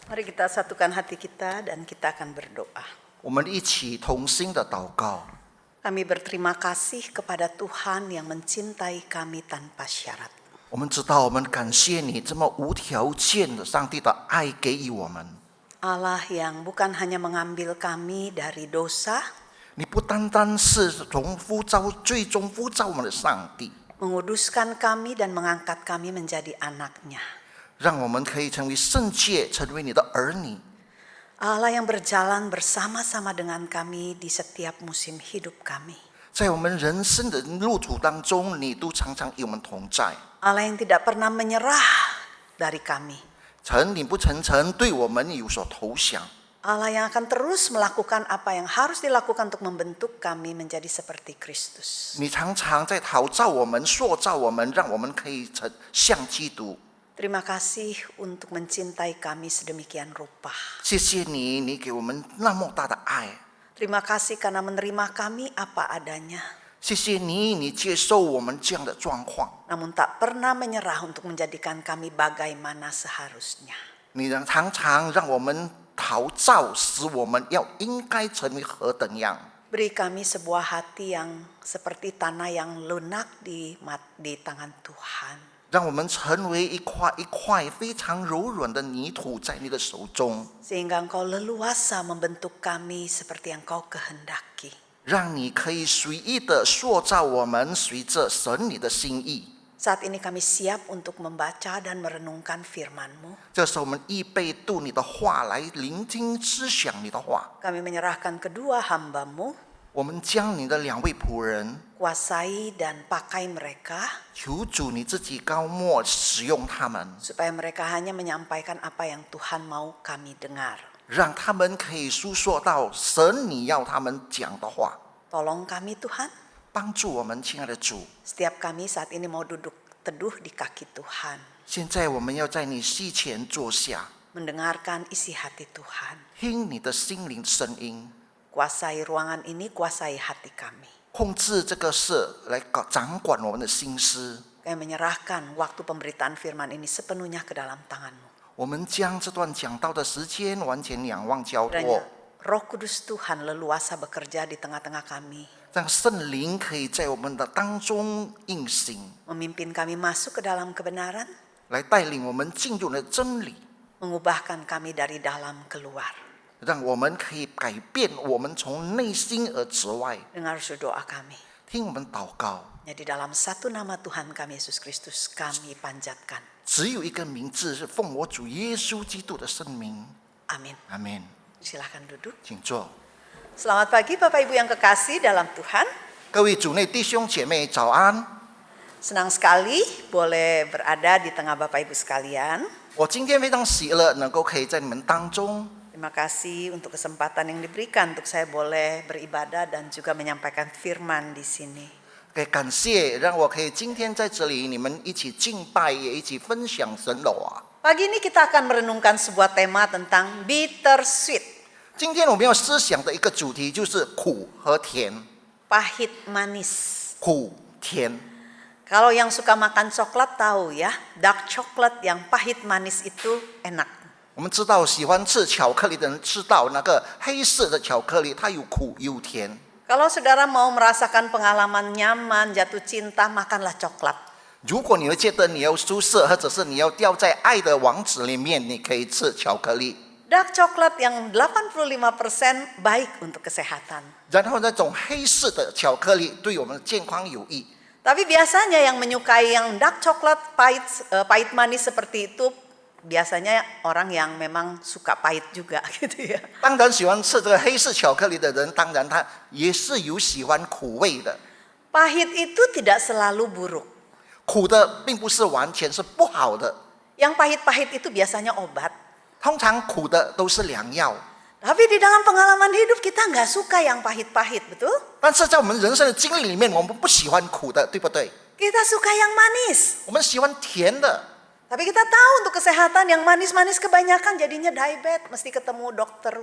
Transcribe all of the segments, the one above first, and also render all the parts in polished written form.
Mari kita satukan hati kita dan kita akan berdoa. 我们一起同心的祷告。 Kami berterima kasih kepada Tuhan yang mencintai kami tanpa syarat. 我们知道，我们感谢你这么无条件的上帝的爱给予我们。 Allah yang bukan hanya mengambil kami dari dosa, 你不单单是最终呼召我们的上帝， menguduskan kami dan mengangkat kami menjadi anak-Nya. 让我们可以成为圣洁，成为你的儿女。 Allah yang berjalan bersama-sama dengan kami di setiap musim hidup kami. 在我们人生的路途当中，你都常常与我们同在。 Allah yang tidak pernah menyerah dari kami. 曾你不曾对我们有所投降。 Allah yang akan terus melakukan apa yang harus dilakukan untuk membentuk kami menjadi seperti Kristus. 你常常在陶造我们、塑造我们，让我们可以像基督。 Terima kasih untuk mencintai kami sedemikian rupa. 谢谢你，你给我们那么大的爱。 Terima kasih karena menerima kami apa adanya. 谢谢你，你接受我们这样的状况。 Namun tak pernah menyerah untuk menjadikan kami bagaimana seharusnya. 你常常让我们陶造，使我们应该成为何等样。 Beri kami sebuah hati yang seperti tanah yang lunak di tangan Tuhan. 让我们成为一块非常柔软的泥土在你的手中， Sehingga Engkau leluasa membentuk kami seperti yang Engkau kehendaki. 让你可以随意的塑造我们，随着神你的心意。 Saat ini kami siap untuk membaca dan merenungkan firman-Mu. 这时候我们预备读你的话来聆听思想你的话。 Kami menyerahkan kedua hamba-Mu, 我们将你的两位仆人， kuasai dan pakai mereka, 求主你自己高抹使用他们， supaya mereka hanya menyampaikan apa yang Tuhan mau kami dengar. 让他们可以诉说到神你要他们讲的话。 Tolong kami Tuhan, 帮助我们，亲爱的主。 setiap kami saat ini mau duduk teduh di kaki Tuhan, 现在我们要在你膝前坐下， mendengarkan isi hati Tuhan. 听你的心灵声音， Kuasai ruangan ini, kuasai hati kami. 控制这个事来掌管我们的心思。 Kami menyerahkan waktu pemberitaan firman ini sepenuhnya ke dalam tangan-Mu. 我们将这段讲道的时间完全仰望交 Kiranya 托， Roh Kudus Tuhan leluasa bekerja di tengah-tengah kami, 让圣灵可以在我们的当中运行， memimpin kami masuk ke dalam kebenaran, 来带领我们进入了真理， mengubahkan kami dari dalam keluar. 让我们可以改变我们从内心而之外。 Dengar doa kami. 听我们祷告， Di dalam satu nama Tuhan kami Yesus Kristus kami panjatkan. 只有一个名字是奉我主耶稣基督的圣名。 Amin. 阿门。 Silahkan duduk. 请坐。 Selamat pagi Bapak Ibu yang kekasih dalam Tuhan. 各位主内弟兄姐妹早安。 Senang sekali boleh berada di tengah Bapak Ibu sekalian. 我今天非常喜乐，能够可以在你们当中。 Terima kasih untuk kesempatan yang diberikan untuk saya boleh beribadah dan juga menyampaikan firman di sini. 感谢让我可以今天在这里，你们一起敬拜，也一起分享神的话。 Pagi ini kita akan merenungkan sebuah tema tentang bittersweet, 今天我们要思想的一个主题就是苦和甜， pahit manis. 苦甜。 Kalau yang suka makan coklat tahu ya, dark chocolate yang pahit manis itu enak. 我们知道喜欢吃巧克力的人知道那个黑色的巧克力，它有苦有甜。 Kalau saudara mau merasakan pengalaman nyaman, jatuh cinta, makanlah coklat. 如果你会觉得你要舒适，或者是你要掉在爱的网子里面，你可以吃巧克力。 Dark chocolate yang 85% baik untuk kesehatan. 然后那种黑色的巧克力对我们的健康有益。 Tapi biasanya yang menyukai yang dark chocolate pahit manis seperti itu biasanya orang yang memang suka pahit juga gitu ya. 当然喜欢吃这个黑色巧克力的人，当然他也是有喜欢苦味的。 Pahit itu tidak selalu buruk. 苦的并不是完全是不好的， Yang pahit-pahit itu biasanya obat. 通常苦的都是良药。 Tapi di dalam pengalaman hidup kita nggak suka yang pahit-pahit, betul? 但是在我们人生的经历里面，我们不喜欢苦的，对不对？ Kita suka yang manis. 我们喜欢甜的。 Tapi kita tahu untuk kesehatan yang manis-manis kebanyakan jadinya diabetes, mesti ketemu dokter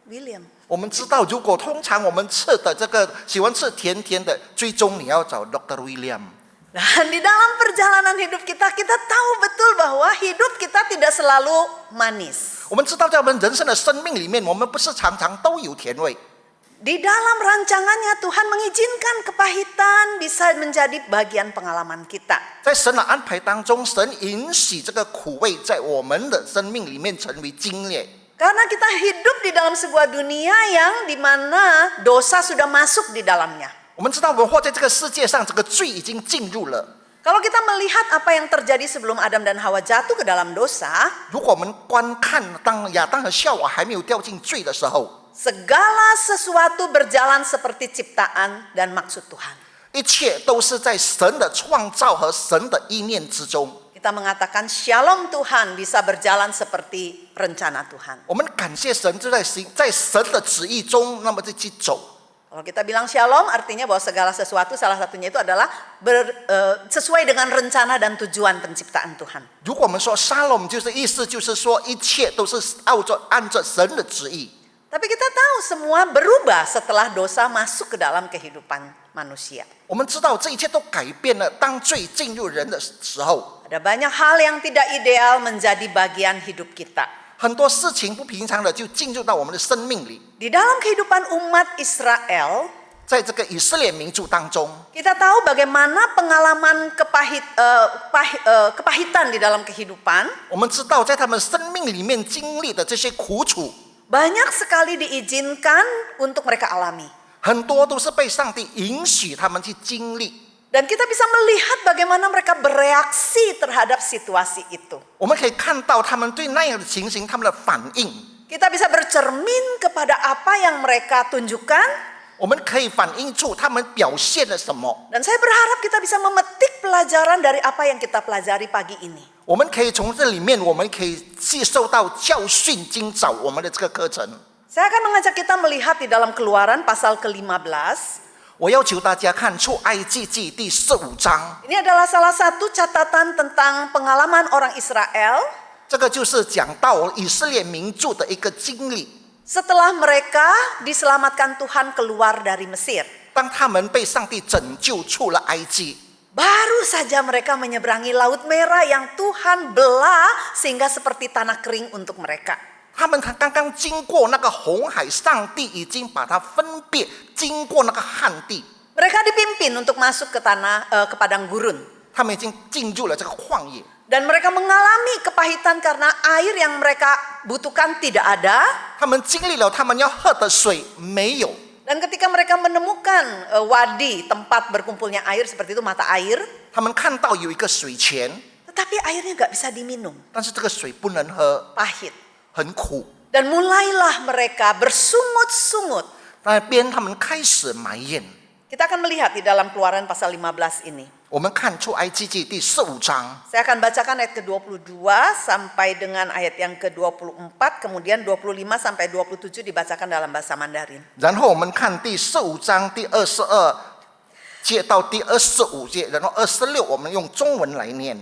William. 我们知道，如果通常我们吃的这个喜欢吃甜甜的，最终你要找 Dr. William。Dan di dalam perjalanan hidup kita, kita tahu betul bahwa hidup kita tidak selalu manis. 我们知道在我们人生的生命里面，我们不是常常都有甜味。 Di dalam rancangannya Tuhan mengizinkan kepahitan bisa menjadi bagian pengalaman kita. 在神的安排当中，神允许这个苦味在我们的生命里面成为经验。 Karena kita hidup di dalam sebuah dunia yang dimana dosa sudah masuk di dalamnya. 我们知道我们活在这个世界上，这个罪已经进入了。 Kalau kita melihat apa yang terjadi sebelum Adam dan Hawa jatuh ke dalam dosa, 如果我们观看当亚当和夏娃还没有掉进罪的时候， segala sesuatu berjalan seperti ciptaan dan maksud Tuhan. 一切都是在神的创造和神的意念之中。 Kita mengatakan shalom Tuhan bisa berjalan seperti rencana Tuhan. 我们感谢神，就在神的旨意中，那么就去走。 Kalau kita bilang shalom artinya bahwa segala sesuatu salah satunya itu adalah sesuai dengan rencana dan tujuan penciptaan Tuhan. 如果我们说沙龙，就是意思就是说一切都是按着神的旨意。 Tapi kita tahu semua berubah setelah dosa masuk ke dalam kehidupan manusia. 我们知道这一切都改变了，当罪进入人的时候， Ada banyak hal yang tidak ideal menjadi bagian hidup kita. 很多事情不平常的就进入到我们的生命里。 Di dalam kehidupan umat Israel, 在这个以色列民族当中， kita tahu bagaimana pengalaman kepahitan di dalam kehidupan 我们知道在他们生命里面经历的这些苦楚， banyak sekali diizinkan untuk mereka alami. 很多都是被上帝允许他们去经历。 Dan kita bisa melihat bagaimana mereka bereaksi terhadap situasi itu. 我们可以看到他们对那样的情形他们的反应， Kita bisa bercermin kepada apa yang mereka tunjukkan. 我们可以反映出他们表现了什么。 Dan saya berharap kita bisa memetik pelajaran dari apa yang kita pelajari pagi ini. 我们可以从这里面，我们可以吸收到教训今早我们的这个课程。 Saya akan mengajak kita melihat di dalam Keluaran pasal ke-15. 我要求大家看出埃及记第15章， Ini adalah salah satu catatan tentang pengalaman orang Israel 这个就是讲到以色列民族的一个经历。 setelah mereka diselamatkan Tuhan keluar dari Mesir. 当他们被上帝拯救出了埃及， Baru saja mereka menyeberangi Laut Merah yang Tuhan belah sehingga seperti tanah kering untuk mereka. 他们刚刚经过那个红海，上帝已经把它分别，经过那个旱地， Mereka dipimpin untuk masuk ke padang gurun. 他们已经进入了这个旷野。 Dan mereka mengalami kepahitan karena air yang mereka butuhkan tidak ada. 他们经历了他们要喝的水没有， Dan ketika mereka menemukan wadi, tempat berkumpulnya air seperti itu, mata air, 他们看到有一个水泉， tetapi airnya nggak bisa diminum, 但是这个水不能喝， pahit. 很苦。 Dan mulailah mereka bersungut-sungut. 那边他们开始埋怨。 Kita akan melihat di dalam Keluaran pasal 15 ini. 我们看出埃及记第15章， Saya akan bacakan ayat ke-22 sampai dengan ayat yang ke-24, kemudian 25 sampai 27 dibacakan dalam bahasa Mandarin. 然后我们看第15章第22节到第25节，然后26我们用中文来念。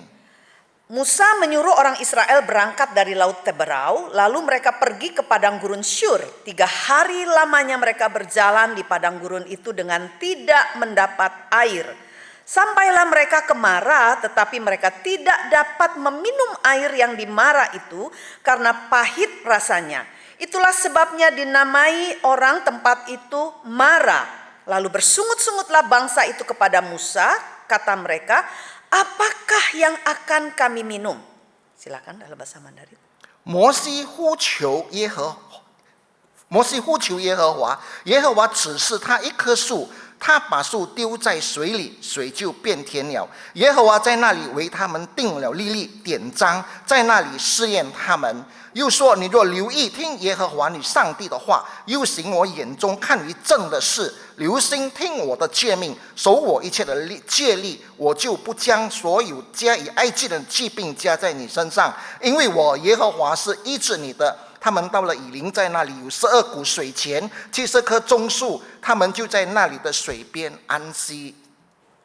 Musa menyuruh orang Israel berangkat dari Laut Teberau, lalu mereka pergi ke padang gurun Syur. 3 hari lamanya mereka berjalan di padang gurun itu dengan tidak mendapat air. Sampailah mereka ke Mara, tetapi mereka tidak dapat meminum air yang di Mara itu karena pahit rasanya. Itulah sebabnya dinamai orang tempat itu Mara. Lalu bersungut-sungutlah bangsa itu kepada Musa, kata mereka, apakah yang akan kami minum? Silakan dalam bahasa Mandarin. 摩西呼求耶和华，耶和华指示他一棵树，他把树丢在水里，水就变甜了。耶和华在那里为他们定了例典章，在那里试验他们。又说：你若留意听耶和华你上帝的话，又行我眼中看为正的事，留心听我的诫命，守我一切的诫律，我就不将所有加以埃及的疾病加在你身上，因为我耶和华是医治你的。他们到了以琳，在那里有12股水泉，70棵棕树，他们就在那里的水边安息。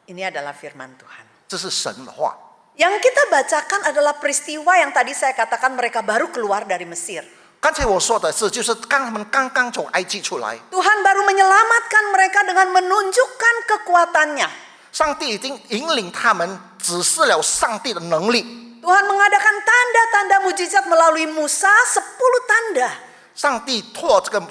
Ini adalah firman Tuhan. 这是神的话。 Yang kita bacakan adalah peristiwa yang tadi saya katakan mereka baru keluar dari Mesir. 刚才我说的是，就是他们刚刚从埃及出来， Tuhan baru menyelamatkan mereka dengan menunjukkan kekuatannya. 上帝已经引领他们，指示了上帝的能力。 Tuhan mengadakan tanda-tanda mujizat melalui Musa 10 tanda. 上帝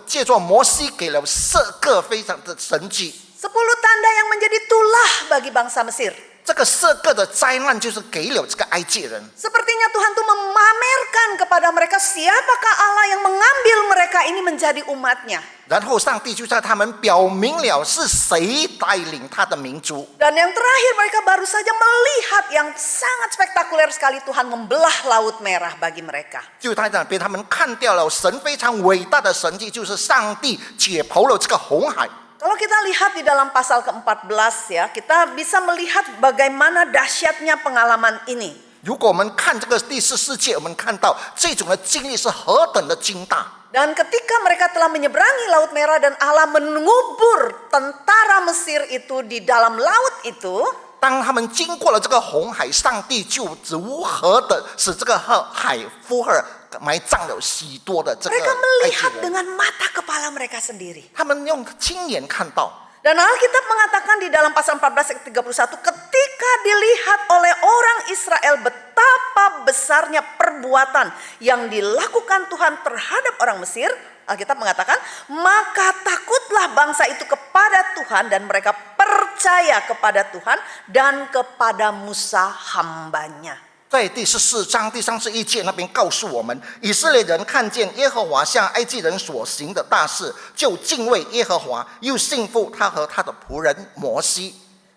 借着摩西给了10个非常的神迹。 10 tanda yang menjadi tulah bagi bangsa Mesir. 这个10个的灾难就是给了这个埃及人。 Sepertinya Tuhan tuh memamerkan kepada mereka siapakah Allah yang mengambil mereka ini menjadi umatnya. 然后上帝就在他们表明了是谁带领他的民族。 Dan yang terakhir mereka baru saja melihat yang sangat spektakuler sekali Tuhan membelah laut merah bagi mereka. 就在那边，他们看掉了神非常伟大的神迹，就是上帝解剖了这个红海。 Kalau kita lihat di dalam pasal ke-14 ya, kita bisa melihat bagaimana dahsyatnya pengalaman ini. 如果我们看这个第14节，我们看到这种的经历是何等的惊大。 Dan ketika mereka telah menyeberangi Laut Merah dan Allah mengubur tentara Mesir itu di dalam laut itu, 当他们经过了这个红海，上帝就如何的使这个海负荷埋葬了许多的这个 mereka 埃及 melihat 人。 dengan mata kepala mereka sendiri. 他们用亲眼看到。 Dan Alkitab mengatakan di dalam pasal 14 ayat 31, ketika dilihat oleh orang Israel betapa besarnya perbuatan yang dilakukan Tuhan terhadap orang Mesir, Alkitab mengatakan, maka takutlah bangsa itu kepada Tuhan dan mereka percaya kepada Tuhan dan kepada Musa hambanya. 在第14章第31节那边告诉我们，以色列人看见耶和华向埃及人所行的大事，就敬畏耶和华，又信服他和他的仆人摩西。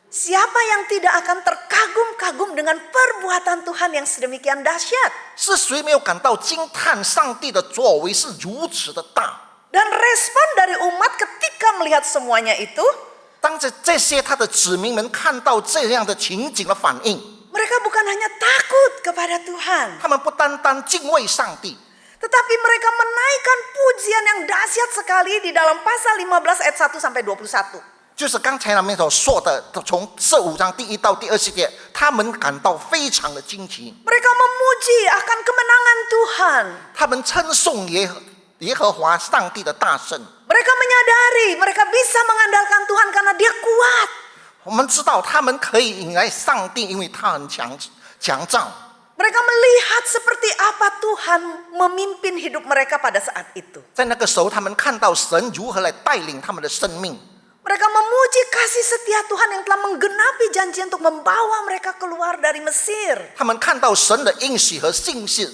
Siapa yang tidak akan terkagum-kagum dengan perbuatan Tuhan yang sedemikian dahsyat? 是谁没有感到惊叹上帝的作为是如此的大？ Dan respon dari umat ketika melihat semuanya itu, 当这些他的子民们看到这样的情景的反应， mereka bukan hanya takut kepada Tuhan, 他们不单单敬畏上帝， tetapi mereka menaikkan pujian yang dahsyat sekali di dalam pasal 15 ayat 1 sampai 21. 就是刚才那边所说的，从15章第1到第20节，他们感到非常的惊奇， Mereka memuji akan kemenangan Tuhan. 他们称颂耶和华上帝的大胜。 Mereka menyadari mereka bisa mengandalkan Tuhan karena Dia kuat. 我们知道他们可以迎来上帝，因为他很强壮。 Mereka melihat seperti apa Tuhan memimpin hidup mereka pada saat itu. 在那个时候，他们看到神如何来带领他们的生命。 Mereka memuji kasih setia Tuhan yang telah menggenapi janji untuk membawa mereka keluar dari Mesir. 他们看到神的应许和信息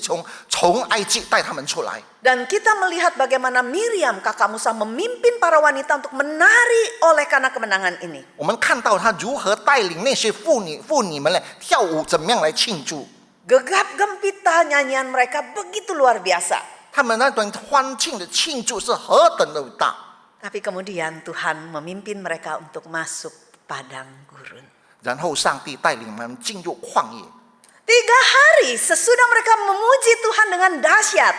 从埃及带他们出来。 Dan kita melihat bagaimana Miriam kakak Musa memimpin para wanita untuk menari oleh karena kemenangan ini. 我们看到他如何带领那些妇女们来跳舞，怎么样来庆祝。 Gegap gempita nyanyian mereka begitu luar biasa. 他们那段欢庆的庆祝是何等的伟大。 Tapi kemudian Tuhan memimpin mereka untuk masuk padang gurun. 然后上帝带领他们进入旷野。 3 hari sesudah mereka memuji Tuhan dengan dahsyat.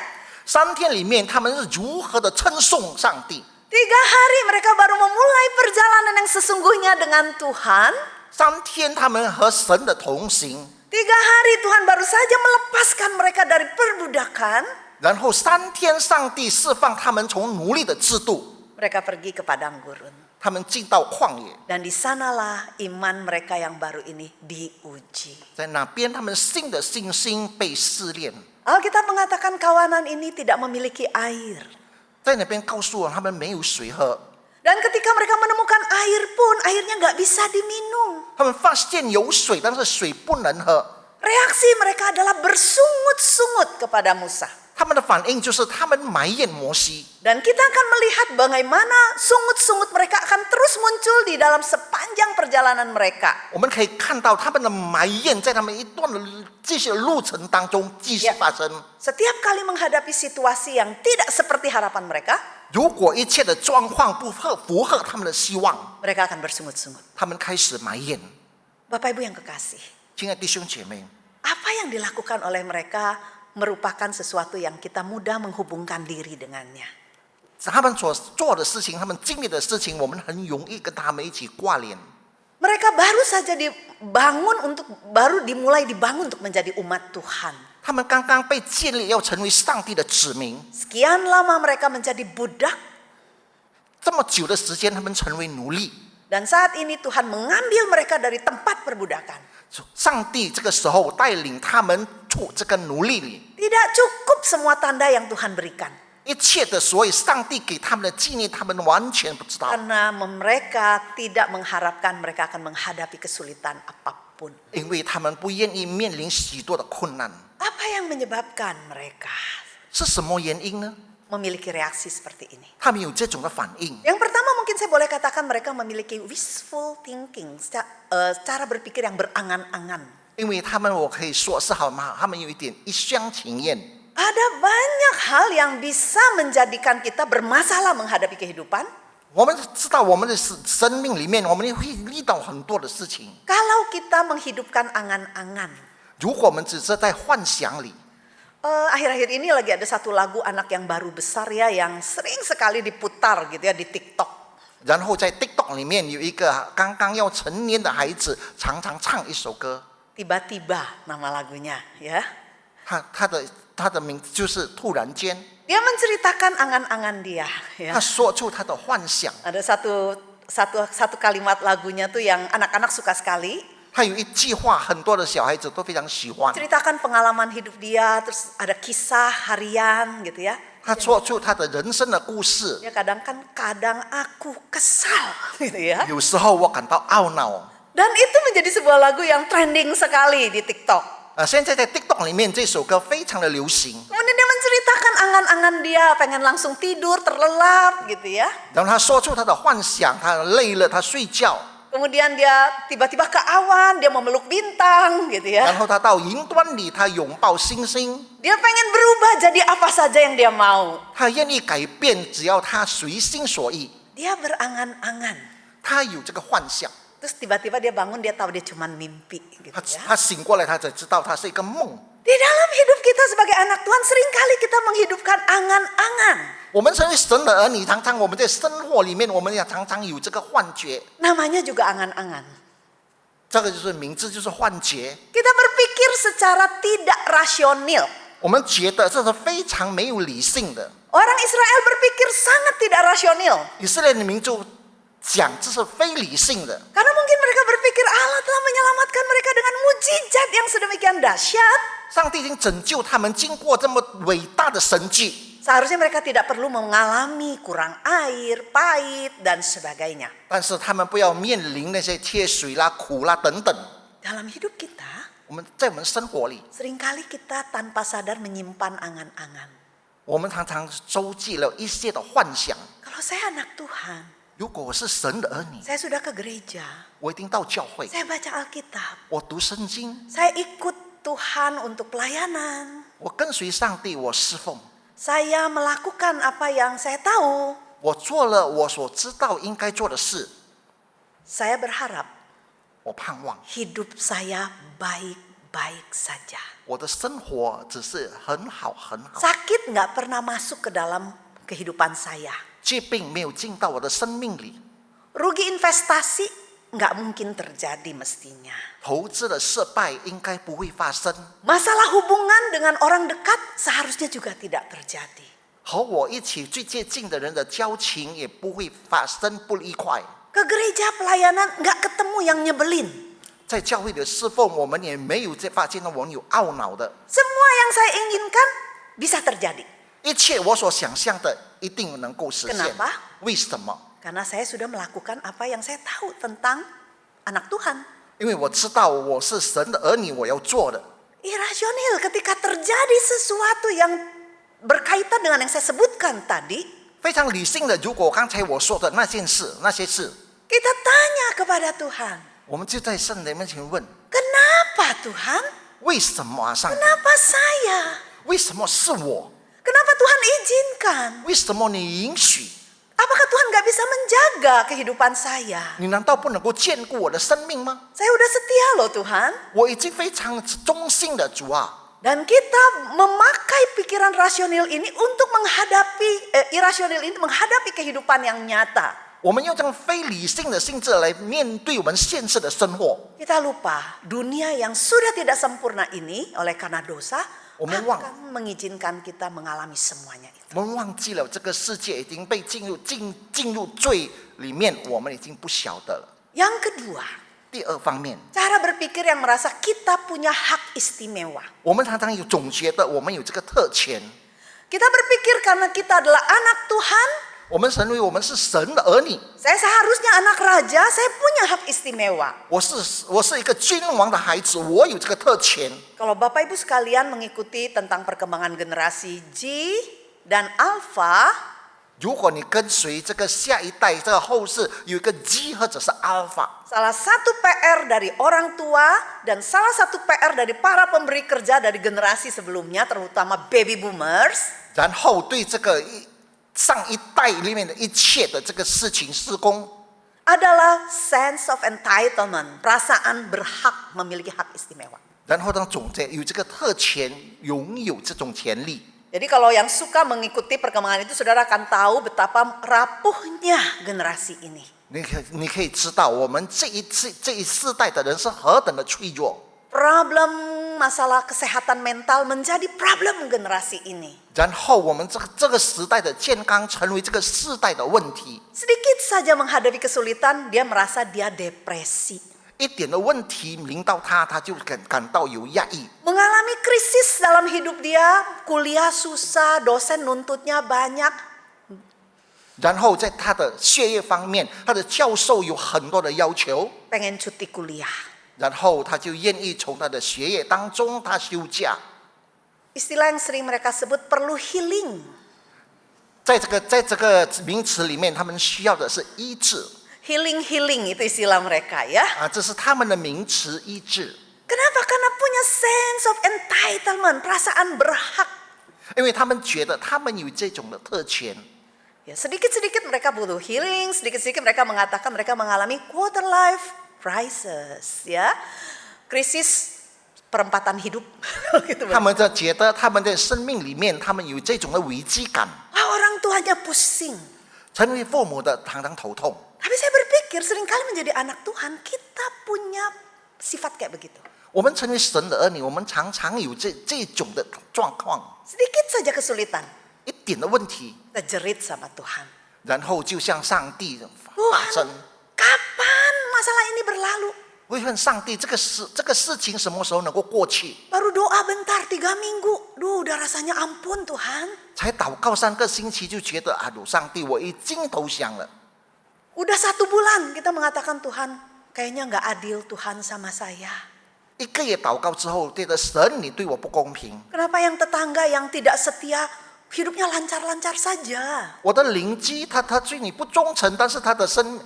3天里面，他们是如何的称颂上帝。 3 hari mereka baru memulai perjalanan yang sesungguhnya dengan Tuhan. 3天，他们和神的同行。 3 hari Tuhan baru saja melepaskan mereka dari perbudakan. 然后3天，上帝释放他们从奴隶的制度， Mereka pergi ke padang gurun. 他们进到旷野， Dan di sanalah iman mereka yang baru ini diuji. 在那边他们新的信心被试炼。 Alkitab mengatakan kawanan ini tidak memiliki air. 在那边告诉我，他们没有水喝， Dan ketika mereka menemukan air pun, airnya nggak bisa diminum. 他们发现有水，但是水不能喝。 Reaksi mereka adalah bersungut-sungut kepada Musa. 他们的反应就是他们埋怨摩西。 Dan kita akan melihat bagaimana sungut-sungut mereka akan terus muncul di dalam sepanjang perjalanan mereka. 我们可以看到他们的埋怨在他们一段的这些路程当中继续发生。 Setiap kali menghadapi situasi yang tidak seperti harapan mereka, 如果一切的状况不符合他们的希望， mereka akan bersungut-sungut. 他们开始埋怨。 Bapak Ibu yang kekasih, 亲爱的弟兄姐妹， apa yang dilakukan oleh mereka merupakan sesuatu yang kita mudah menghubungkan diri dengannya. 他们所做的事情，他们经历的事情，我们很容易跟他们一起挂脸。 Mereka baru saja dimulai dibangun untuk menjadi umat Tuhan. 他们刚刚被建立要成为上帝的子民， Sekian lama mereka menjadi budak. 这么久的时间，他们成为奴隶。Dan saat ini Tuhan mengambil mereka dari tempat perbudakan. 上帝这个时候带领他们出这个奴隶里， Tidak cukup semua tanda yang Tuhan berikan. 一切的所以上帝给他们的纪念，他们完全不知道， Karena mereka tidak mengharapkan mereka akan menghadapi kesulitan apapun. 因为他们不愿意面临许多的困难。 Apa yang menyebabkan mereka 是什么原因呢？ memiliki reaksi seperti ini? 他们有这种的反应。 Yang pertama mungkin saya boleh katakan mereka memiliki wishful thinking, cara berpikir yang berangan-angan. 因为他们，我可以说是好吗？他们有一点一厢情愿。 Ada banyak hal yang bisa menjadikan kita bermasalah menghadapi kehidupan. 我们知道我们的生命里面，我们会遇到很多的事情。 Kalau kita menghidupkan angan-angan. 如果我们只是在幻想里， Akhir-akhir ini lagi ada satu lagu anak yang baru besar ya, yang sering sekali diputar gitu ya di TikTok. 然后在 TikTok 里面有一个刚刚要成年的孩子，常常唱一首歌， Tiba-tiba nama lagunya ya. 他的名字就是突然间， Dia menceritakan angan-angan dia ya. 他说出他的幻想。 Ada satu kalimat lagunya tuh yang anak-anak suka sekali. 他有一句话，很多的小孩子都非常喜欢。 Ceritakan pengalaman hidup dia, terus ada kisah harian gitu ya. 他说出他的人生的故事。 Ya kadang aku kesal gitu ya. 有时候我感到懊恼。 Dan itu menjadi sebuah lagu yang trending sekali di TikTok. 现在在 TikTok 里面这首歌非常的流行。 Kemudian dia menceritakan angan-angan dia, pengen langsung tidur, terlelap gitu ya. 然后他说出他的幻想，他累了，他睡觉。 Kemudian dia tiba-tiba ke awan, dia memeluk bintang gitu 然 ya. 后他到云端里，他拥抱星星。 Dia pengen berubah jadi apa saja yang dia mau. 他愿意改变，只要他随心所欲。 Dia berangan-angan. 他有这个幻想， Terus tiba-tiba dia bangun, dia tahu dia cuma mimpi gitu 他 ya. 他醒过来，他才知道他是一个梦。 Di dalam hidup kita sebagai anak Tuhan seringkali kita menghidupkan angan-angan. 我们成为神的儿女，常常我们在生活里面，我们也常常有这个幻觉。 Namanya juga angan-angan. 这个就是名字，就是幻觉。 Kita berpikir secara tidak rasional. 我们觉得这是非常没有理性的。 Orang Israel berpikir sangat tidak rasional. 以色列的民族讲这是非理性的， Karena mungkin mereka berpikir Allah telah menyelamatkan mereka dengan mujizat yang sedemikian dahsyat. 上帝已经拯救他们，经过这么伟大的神迹。 Seharusnya mereka tidak perlu mengalami kurang air, pahit, dan sebagainya. 但是他们不要面临那些缺水啦、苦啦等等。 Dalam hidup kita, 我们在我们生活里， seringkali kita tanpa sadar menyimpan angan-angan. 我们常常收集了一些的幻想。 Kalau saya anak Tuhan, 如果我是神的儿女， saya sudah ke gereja, 我一定到教会， saya baca Alkitab, 我读圣经， saya ikut Tuhan untuk pelayanan, 我跟随上帝，我侍奉， saya melakukan apa yang saya tahu. 我做了我所知道应该做的事。 Saya berharap 我盼望 hidup saya baik-baik saja. 我的生活只是很好很好， Sakit nggak pernah masuk ke dalam kehidupan saya. 疾病没有进到我的生命里， Rugi investasi nggak mungkin terjadi mestinya. 投资的失败应该不会发生， Masalah hubungan dengan orang dekat seharusnya juga tidak terjadi. 和我一起最接近的人的交情也不会发生不愉快。 Ke gereja pelayanan nggak ketemu yang nyebelin. 在教会的侍奉，我们也没有发现到我们有懊恼的， Semua yang saya inginkan bisa terjadi. 一切我所想象的一定能够实现。 Kenapa? 为什么？ Karena saya sudah melakukan apa yang saya tahu tentang anak Tuhan. 因为我知道我是神的儿女，我要做的。 Irasional ketika terjadi sesuatu yang berkaitan dengan yang saya sebutkan tadi, 非常理性的，如果刚才我说的那些事， kita tanya kepada Tuhan, 我们就在圣灵面前问： kenapa Tuhan? 为什么啊，上帝？ Kenapa saya? 为什么是我？ Kenapa Tuhan izinkan? 为什么你允许？ Apakah Tuhan gak bisa menjaga kehidupan saya? 你难道不能够兼顾我的生命吗？ Saya udah setia loh Tuhan. 我已经非常忠心的主啊！ Dan kita memakai pikiran rasional ini untuk irasional ini menghadapi kehidupan yang nyata. 我们用这样非理性的性质来面对我们现实的生活。 Kita lupa dunia yang sudah tidak sempurna ini oleh karena dosa 我们忘 akan mengizinkan kita mengalami semuanya itu. 我们忘记了这个世界已经被进入罪里面，我们已经不晓得了。 Yang kedua, 第二方面， cara berpikir yang merasa kita punya hak istimewa. 我们常常总觉得我们有这个特权， Kita berpikir karena kita adalah anak Tuhan, 我们认为我们是神的儿女。 saya seharusnya anak raja, saya punya hak istimewa. 我是一个君王的孩子，我有这个特权。 Kalau Bapak Ibu sekalian mengikuti tentang perkembangan generasi G dan Alpha, 如果你跟随这个下一代这个后世有一个 G 或者是 Alpha， salah satu PR dari orang tua dan salah satu PR dari para pemberi kerja dari generasi sebelumnya, terutama baby boomers, 然后对这个上一代里面的一切的这个事情施工， adalah sense of entitlement, perasaan berhak memiliki hak istimewa. 然后让总结有这个特权，拥有这种权利。 Jadi kalau yang suka mengikuti perkembangan itu, saudara akan tahu betapa rapuhnya generasi ini. 你可以知道，我们这一世代的人是何等的脆弱。 Problem masalah kesehatan mental menjadi problem generasi ini. 然后我们这个时代的健康成为这个世代的问题。 Sedikit saja menghadapi kesulitan, dia merasa dia depresi. 一点的问题临到他就感到有压抑。 Mengalami krisis dalam hidup dia, kuliah susah, dosen nuntutnya banyak. 然后在他的学业方面，他的教授有很多的要求， Pengen cuti kuliah. 然后他就愿意从他的学业当中他休假。 Istilah yang sering mereka sebut perlu healing. 在这个名词里面，他们需要的是医治 Healing itu istilah mereka ya. 啊，这是他们的名词医治。 Kenapa? Karena punya sense of entitlement, perasaan berhak. 因为他们觉得他们有这种的特权。 Ya, sedikit-sedikit mereka butuh healing, sedikit-sedikit mereka mengatakan mereka mengalami quarter life crisis, ya. Krisis perempatan hidup. Gitu, 他们在觉得他们的生命里面，他们有这种的危机感， orang tuanya pusing. 成为父母的常常头痛。 Tapi saya berpikir seringkali menjadi anak Tuhan kita punya sifat kayak begitu. 我们成为神的儿女，我们常常有这种的状况， Sedikit saja kesulitan, 一点的问题， kita jerit sama Tuhan. 然后就向上帝发声。 Kapan masalah ini berlalu? 我问上帝，这个事情什么时候能够过去？ Baru doa bentar 3 minggu. Duh, udah rasanya ampun Tuhan. 才祷告3个星期就觉得啊，上帝，我已经投降了。 Udah 1 bulan kita mengatakan Tuhan, kayaknya nggak adil Tuhan sama saya. 1个月祷告之后，觉得神你对我不公平。 Kenapa yang tetangga yang tidak setia hidupnya lancar-lancar saja? 我的邻居他对你不忠诚，但是他的生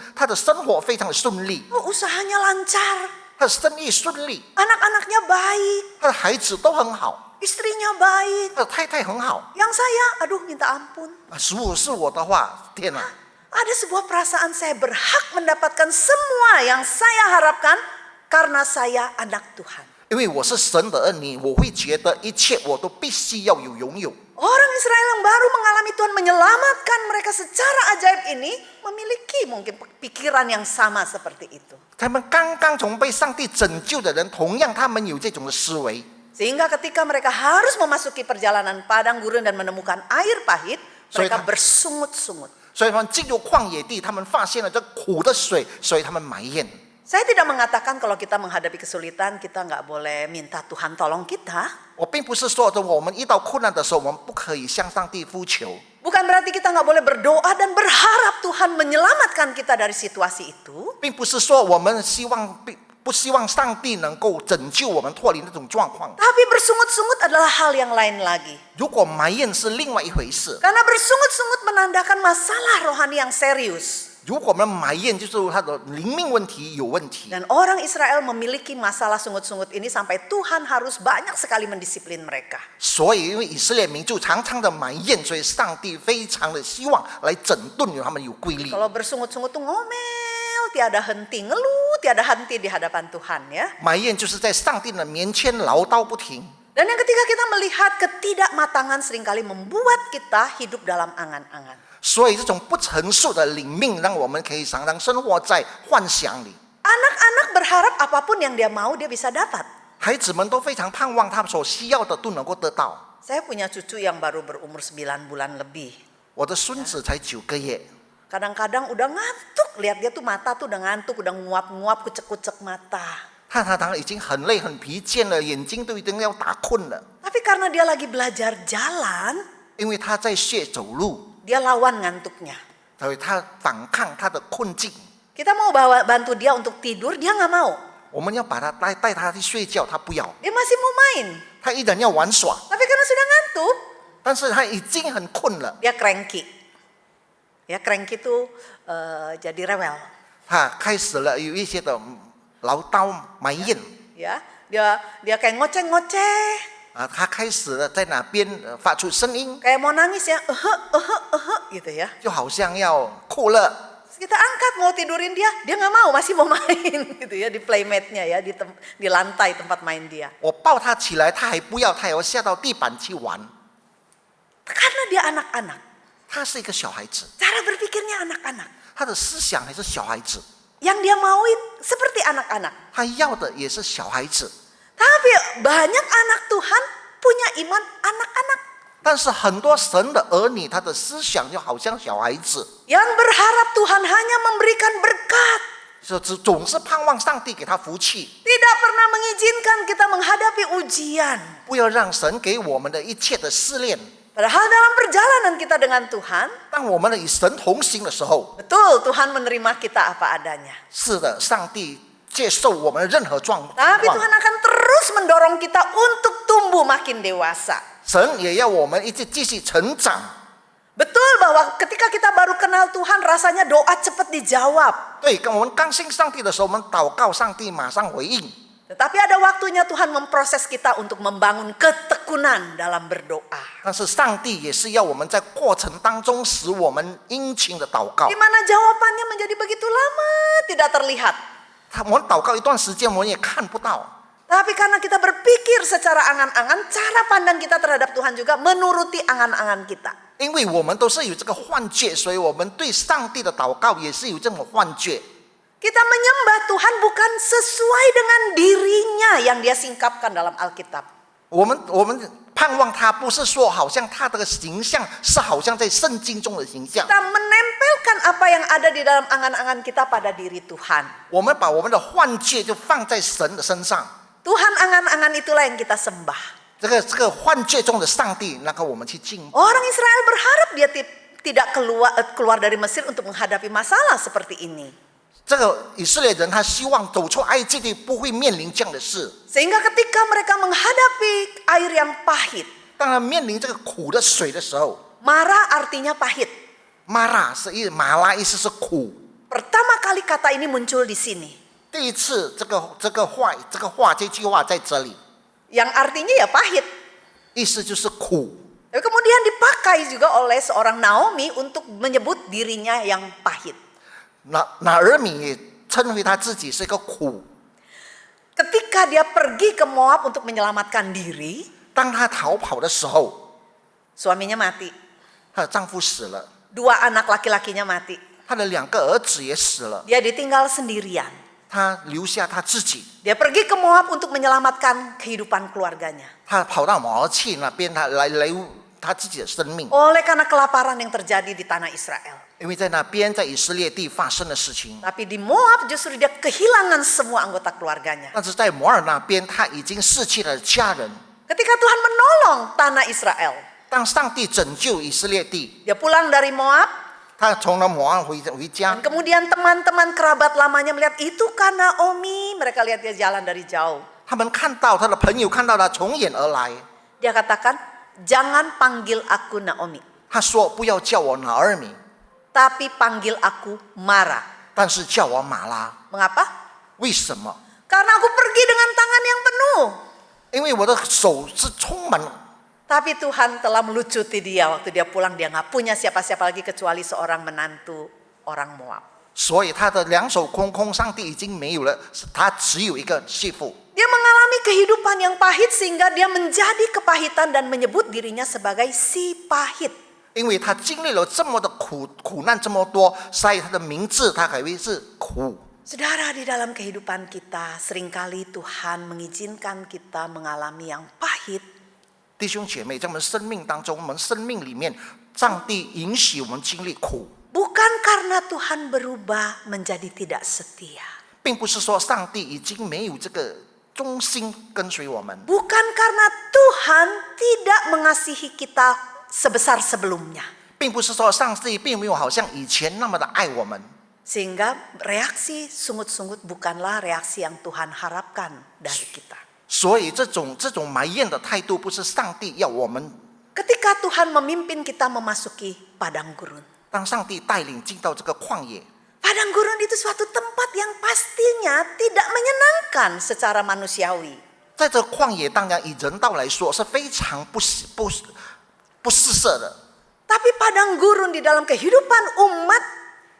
活非常的顺利， Oh, usahanya lancar, 他的生意顺利， anak-anaknya baik, 他的孩子都很好， istrinya baik. 他的太太很好。 Yang saya, aduh minta ampun. 如果是我的话，天哪！ Ada sebuah perasaan saya berhak mendapatkan semua yang saya harapkan karena saya anak Tuhan. 因为我是神的儿女，我会觉得一切我都必须要有拥有。 Orang Israel yang baru mengalami Tuhan menyelamatkan mereka secara ajaib ini memiliki mungkin pikiran yang sama seperti itu. 他们刚刚从被上帝拯救的人，同样他们有这种的思维， Sehingga ketika mereka harus memasuki perjalanan padang gurun dan menemukan air pahit, mereka bersungut-sungut. 所以他们进入旷野地，他们发现了这苦的水，所以他们埋怨。 Saya tidak mengatakan kalau kita menghadapi kesulitan kita nggak boleh minta Tuhan tolong kita. 我并不是说我们遇到困难的时候，我们不可以向上帝呼求， Bukan berarti kita nggak boleh berdoa dan berharap Tuhan menyelamatkan kita dari situasi itu. 并不是说我们不希望上帝能够拯救我们脱离那种状况。 Tapi bersungut-sungut adalah hal yang lain lagi. 如果埋怨是另外一回事， Karena bersungut-sungut menandakan masalah rohani yang serius. 如果我们埋怨就是他的灵命问题有问题。 Dan orang Israel memiliki masalah sungut-sungut ini sampai Tuhan harus banyak sekali mendisiplin mereka. 所以因为以色列民就常常的埋怨，所以上帝非常的希望来整顿他们有规律。 Kalau bersungut-sungut tuh ngomel, tiada henti, ngeluh, tiada henti di hadapan Tuhan ya. 埋怨就是在上帝的面前唠叨不停。 Dan yang ketiga kita melihat ketidakmatangan seringkali membuat kita hidup dalam angan-angan. 所以这种不成熟的灵命，让我们可以常常生活在幻想里。 Anak-anak berharap apapun yang dia mau dia bisa dapat. 孩子们都非常盼望他们所需要的都能够得到。 Saya punya cucu yang baru berumur 9 bulan lebih. 我的孙子才9个月， Kadang-kadang udah ngantuk, lihat dia tuh mata tuh udah ngantuk, udah nguap-nguap, kucek-kucek mata. 他当然已经很累很疲倦了，眼睛都已经要打困了， Tapi karena dia lagi belajar jalan, 因为他在学走路， dia lawan ngantuknya. 所以他反抗他的困境。 Kita mau bantu dia untuk tidur, dia nggak mau. 我们要把他带他去睡觉，他不要， Dia masih mau main. 他依然要玩耍， Tapi karena sudah ngantuk, 但是他已经很困了， dia cranky. Ya cranky itu jadi rewel. 他开始了有一些的唠叨埋怨 Ya, dia kayak ngoceh-ngoceh, 他开始了在那边发出声音， kayak mau nangis ya, gitu ya. 就好像要哭了。 Kita angkat mau tidurin dia nggak mau, masih mau main gitu ya di playmate-nya ya, di lantai tempat main dia. 我抱他起来，他还不要，他也要下到地板去玩。 Karena dia anak-anak, 他是一个小孩子， cara berpikirnya anak-anak. 他的思想还是小孩子， Yang dia mauin seperti anak-anak. 他要的也是小孩子。 Tapi banyak anak Tuhan punya iman anak-anak. 但是很多神的儿女，他的思想就好像小孩子， Yang berharap Tuhan hanya memberikan berkat. 总是盼望上帝给他福气， Tidak pernah mengizinkan kita menghadapi ujian. 不要让神给我们的一切的试炼。 Padahal dalam perjalanan kita dengan Tuhan, 当我们与神同行的时候， betul Tuhan menerima kita apa adanya. 是的，上帝接受我们的任何状 Tapi 况， Tuhan akan terus mendorong kita untuk tumbuh makin dewasa. 神也要我们一直继续成长。 Betul bahwa ketika kita baru kenal Tuhan, rasanya doa cepat dijawab. 对，我们刚信上帝的时候，我们祷告，上帝马上回应。 Tetapi ada waktunya Tuhan memproses kita untuk membangun ketekunan dalam berdoa. 但是上帝也是要我们在过程当中使我们殷勤的祷告 Di。mana jawabannya menjadi begitu lama tidak terlihat. 我们祷告一段时间，我们也看不到。 Tapi karena kita berpikir secara angan-angan, cara pandang kita terhadap Tuhan juga menuruti angan-angan kita. 因为我们都是有这个幻觉，所以我们对上帝的祷告也是有这种幻觉。 Kita menyembah Tuhan bukan sesuai dengan dirinya yang dia singkapkan dalam Alkitab. 我们盼望他不是说好像他的形象是好像在圣经中的形象， Kita menempelkan apa yang ada di dalam angan-angan kita pada diri Tuhan. 我们把我们的幻觉就放在神的身上。 Tuhan angan-angan itulah yang kita sembah. 这个幻觉中的上帝，那个我们去敬拜。 Orang Israel berharap dia tidak keluar dari Mesir untuk menghadapi masalah seperti ini. 这个以色列人他希望走出埃及地不会面临这样的事， Sehingga ketika mereka menghadapi air yang pahit, 当他面临这个苦的水的时候， Mara artinya pahit. 马拉马拉意思是苦。 Pertama kali kata ini muncul di sini. 第一次这句话在这里， Yang artinya ya pahit. 意思就是苦。 Tapi kemudian dipakai juga oleh seorang Naomi untuk menyebut dirinya yang pahit. 拿尔米也称为他自己是一个苦。 Ketika dia pergi ke Moab untuk menyelamatkan diri, 当他逃跑的时候， suaminya mati. 她的丈夫死了， Dua anak laki-lakinya mati. 她的2个儿子也死了， Dia ditinggal sendirian. 她留下她自己， Dia pergi ke Moab untuk menyelamatkan kehidupan keluarganya. 她跑到摩尔去那边，她来她自己的生命， Oleh karena kelaparan yang terjadi di tanah Israel. 因为在那边在以色列地发生的事情。 Tapi di Moab justru dia kehilangan semua anggota keluarganya. 但是在摩尔那边，他已经失去了家人。 Ketika Tuhan menolong tanah Israel, 当上帝拯救以色列地， dia pulang dari Moab, 他从那摩尔回家 dan，kemudian teman-teman kerabat lamanya melihat itu kan Naomi. Mereka lihat dia jalan dari jauh. 他们看到他的朋友看到他从远而来， Dia katakan, jangan panggil aku Naomi, 他说不要叫我拿尔米， tapi panggil aku Mara. 但是叫我马拉。 Mengapa? 为什么？ Karena aku pergi dengan tangan yang penuh. 因为我的手是充满。 Tapi Tuhan telah melucuti dia waktu dia pulang. Dia nggak punya siapa-siapa lagi kecuali seorang menantu orang Moab. 所以他的2手空空，上帝已经没有了，他只有一个媳妇。 Dia mengalami kehidupan yang pahit sehingga dia menjadi kepahitan dan menyebut dirinya sebagai si pahit. 因为他经历了这么的苦难这么多，所以他的名字他改为是苦。Saudara, di dalam kehidupan kita seringkali Tuhan mengizinkan kita mengalami yang pahit. 弟兄姐妹，在我们生命当中，我们生命里面，上帝允许我们经历苦， Bukan karena Tuhan berubah menjadi tidak setia. 并不是说上帝已经没有这个忠心跟随我们， Bukan karena Tuhan tidak mengasihi kita sebesar sebelumnya. 并不是说上帝并没有好像以前那么的爱我们， Sehingga reaksi sungut-sungut bukanlah reaksi yang Tuhan harapkan dari kita. 所以这种埋怨的态度，不是上帝要我们。 Ketika Tuhan memimpin kita memasuki padang gurun. 当上帝带领进到这个旷野， Padang gurun itu suatu tempat yang pastinya tidak menyenangkan secara manusiawi. 在这旷野，当然以人道来说是非常不适色的。 Tapi padang gurun di dalam kehidupan umat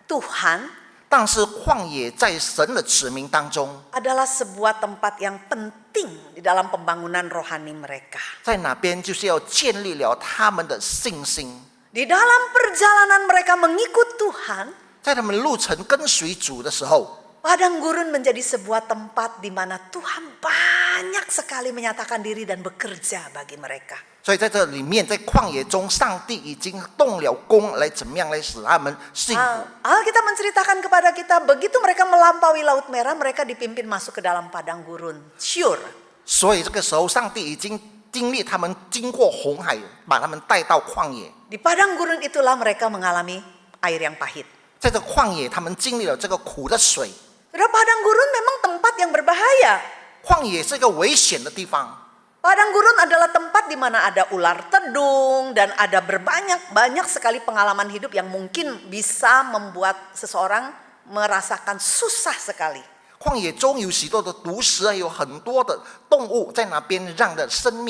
Tuhan 但是旷野在神的子民当中， adalah sebuah tempat yang penting di dalam pembangunan rohani mereka. 在哪边就是要建立了他们的信心， Di dalam perjalanan mereka mengikut Tuhan, 在他们路程跟随主的时候， padang gurun menjadi sebuah tempat di mana Tuhan banyak sekali menyatakan diri dan bekerja bagi mereka. 所以在这里面，在旷野中，上帝已经动了工来怎么样来使他们幸福。 Alkitab menceritakan kepada kita begitu mereka melampaui Laut Merah, mereka dipimpin masuk ke dalam padang gurun Syur. 所以这个时候，上帝已经经历他们经过红海，把他们带到旷野。 Di padang gurun itulah mereka mengalami air yang pahit. 在这旷野，他们经历了这个苦的水。 Saudara, padang gurun memang tempat yang berbahaya. 旷野是一个危险的地方。 Padang gurun adalah tempat di mana ada ular tedung dan ada banyak sekali pengalaman hidup yang mungkin bisa membuat seseorang merasakan susah sekali. 旷野中有许多的毒蛇，有很多的动物在那边，让的生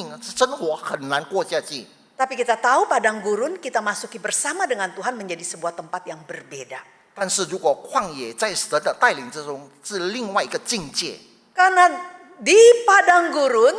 活很难过下去。 Tapi kita tahu padang gurun kita masuki bersama dengan Tuhan menjadi sebuah tempat yang berbeda. 但是如果旷野在神的带领之中，是另外一个境界。 Karena di padang gurun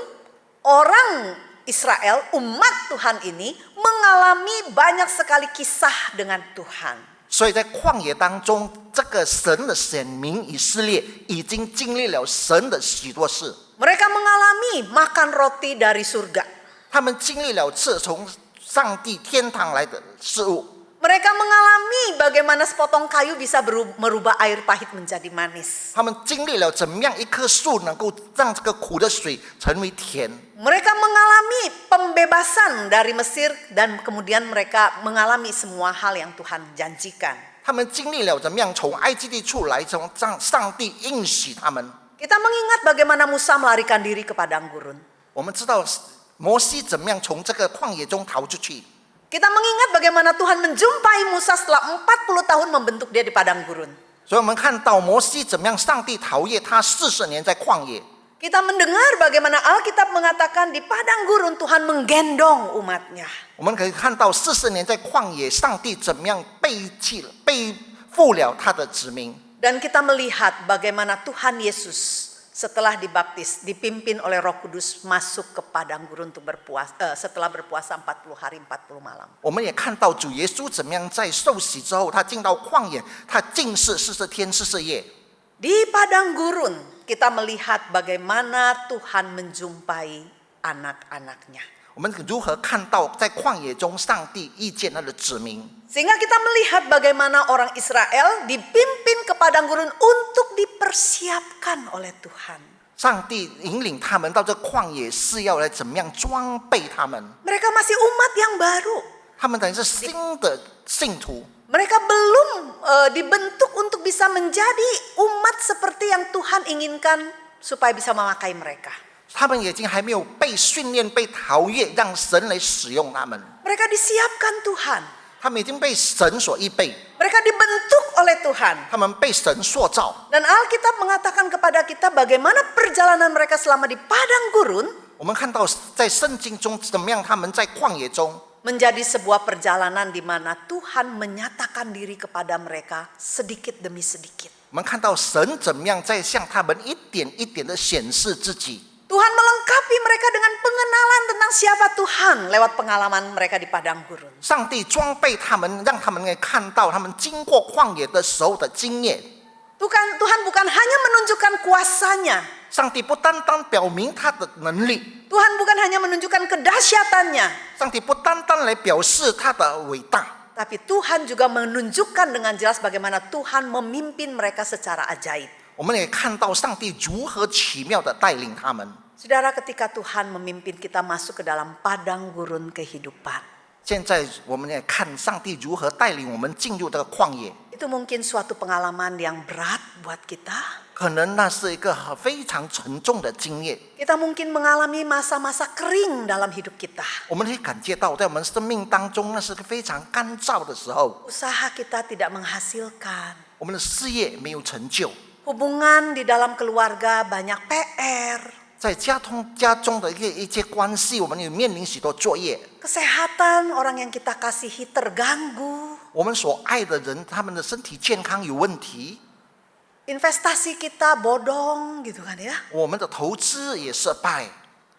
orang Israel, umat Tuhan ini mengalami banyak sekali kisah dengan Tuhan. 所以在旷野当中，这个神的选民以色列已经经历了神的许多事。 Mereka mengalami makan roti dari surga. 他们经历了是从上帝天堂来的事物。 Mereka mengalami bagaimana sepotong kayu bisa merubah air pahit menjadi manis. 他们经历了怎么样一棵树能够让这个苦的水成为甜。 Mereka mengalami pembebasan dari Mesir dan kemudian mereka mengalami semua hal yang Tuhan janjikan. 他们经历了怎么样从埃及地出来，从上帝应许他们。 Kita mengingat bagaimana Musa melarikan diri ke padang gurun. 我们知道摩西怎么样从这个旷野中逃出去。 Kita mengingat bagaimana Tuhan menjumpai Musa setelah 40 tahun membentuk dia di padang gurun. 所以我们看到摩西怎么样，上帝陶冶他40年在旷野。 Kita mendengar bagaimana Alkitab mengatakan di padang gurun Tuhan menggendong umatnya. 我们可以看到40年在旷野，上帝怎么样背负了他的子民。 Dan kita melihat bagaimana Tuhan Yesus setelah dibaptis, dipimpin oleh Roh Kudus masuk ke padang gurun untuk berpuasa, setelah berpuasa 40 hari 40 malam. 我们也看到主耶稣怎么样在受洗之后，他进到旷野，他禁食40天40夜。 Di padang gurun kita melihat bagaimana Tuhan menjumpai anak-anaknya. 我们如何看到在旷野中，上帝遇见他的子民？ Sehingga kita melihat bagaimana orang Israel dipimpin ke padang gurun untuk dipersiapkan oleh Tuhan. 上帝引领他们到这旷野，是要来怎么样装备他们？ Mereka masih umat yang baru. 他们等于是新的信徒， Mereka belum dibentuk untuk bisa menjadi umat seperti yang Tuhan inginkan supaya bisa memakai mereka. 他们已经还没有被训练、被陶冶，让神来使用他们。 Mereka disiapkan Tuhan. 他们已经被神所预备， Mereka dibentuk oleh Tuhan. 他们被神塑造。 Dan Alkitab mengatakan kepada kita bagaimana perjalanan mereka selama di padang gurun 我们看到在圣经中怎么样，他们在旷野中 menjadi sebuah perjalanan di mana Tuhan menyatakan diri kepada mereka sedikit demi sedikit. 我们看到神怎么样在向他们一点一点的显示自己。 Tuhan melengkapi mereka dengan pengenalan tentang siapa Tuhan lewat pengalaman mereka di padang gurun. 上帝装备他们，让他们能看到他们经过旷野的时候的经验。Tuhan bukan hanya menunjukkan kuasanya. 上帝不单单表明他的能力， Tuhan bukan hanya menunjukkan kedahsyatannya. 上帝不单单来表示他的伟大， Tapi Tuhan juga menunjukkan dengan jelas bagaimana Tuhan memimpin mereka secara ajaib. 我们也看到上帝如何奇妙的带领他们。 Saudara, ketika Tuhan memimpin kita masuk ke dalam padang gurun kehidupan, 现在我们也看上帝如何带领我们进入这个旷野， itu mungkin suatu pengalaman yang berat buat kita. 可能那是一个非常沉重的经验。 Kita mungkin mengalami masa-masa kering dalam hidup kita. 我们可以感觉到，在我们生命当中，那是个非常干燥的时候， Usaha kita tidak menghasilkan. 我们的事业没有成就， Hubungan di dalam keluarga banyak PR. 在家中的一些关系，我们也面临许多作业。 Kesehatan orang yang kita kasihi terganggu. 我们所爱的人，他们的身体健康有问题， Investasi kita bodong gitu kan ya. 我们的投资也失败，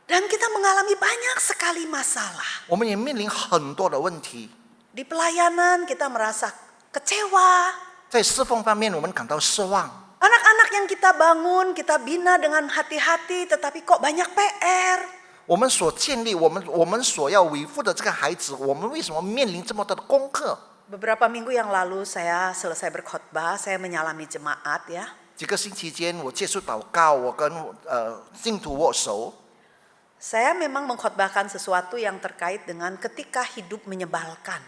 Dan kita mengalami banyak sekali masalah. 我们也面临很多的问题。 Di pelayanan kita merasa kecewa. 在侍奉方面，我们感到失望。 Anak-anak yang kita bangun, kita bina dengan hati-hati, tetapi kok banyak PR. 我们所建立，我们所要维护的这个孩子，我们为什么面临这么多的功课？ Beberapa minggu yang lalu saya selesai berkhotbah, saya menyalami jemaat ya. 几个星期间，我接触祷告，我跟信徒握手。 Saya memang mengkhotbahkan sesuatu yang terkait dengan ketika hidup menyebalkan.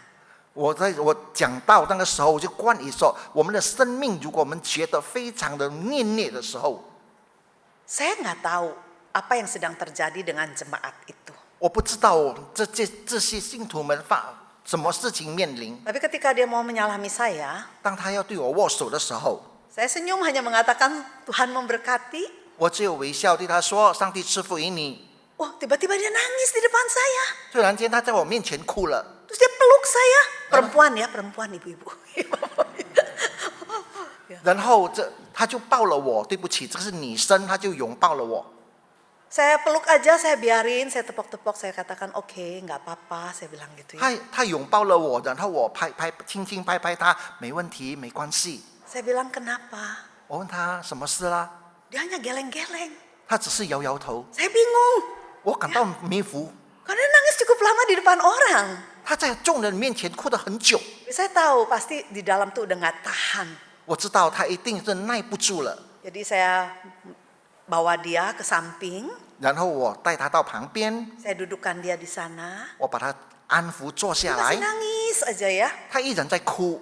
我讲到那个时候，我就关于说，我们的生命，如果我们觉得非常的念念的时候， Saya nggak tahu apa yang sedang terjadi dengan jemaat itu. 我不知道这些信徒们什么事情面临。 Tapi ketika dia mau menyalami saya 当他要对我握手的时候， saya senyum hanya mengatakan Tuhan memberkati. 我只有微笑对他说：“上帝赐福于你。 Oh, tiba-tiba dia nangis di depan saya. ”突然间，他在我面前哭了。 Terus dia peluk saya. Perempuan ibu-ibu. 然后他就抱了我，对不起，这是女生，他就拥抱了我。 Saya peluk aja, saya biarin, saya tepok-tepok, saya katakan oke, nggak apa-apa, saya bilang gitu ya. 他拥抱了我，然后我轻轻拍拍他，没问题，没关系。 Saya bilang kenapa? 我问他什么事啦， Dia hanya geleng-geleng. 他只是摇摇头。 Saya bingung. 我感到迷糊， Karena dia nangis cukup lama di depan orang. 他在众人面前哭得很久， Saya tahu pasti di dalam tuh udah nggak tahan. 我知道他一定是耐不住了。 Jadi saya bawa dia ke samping, 然后我带他到旁边， saya dudukkan dia di sana. 我把他安抚坐 Dia 下来 masih，nangis aja ya. 他依然在哭。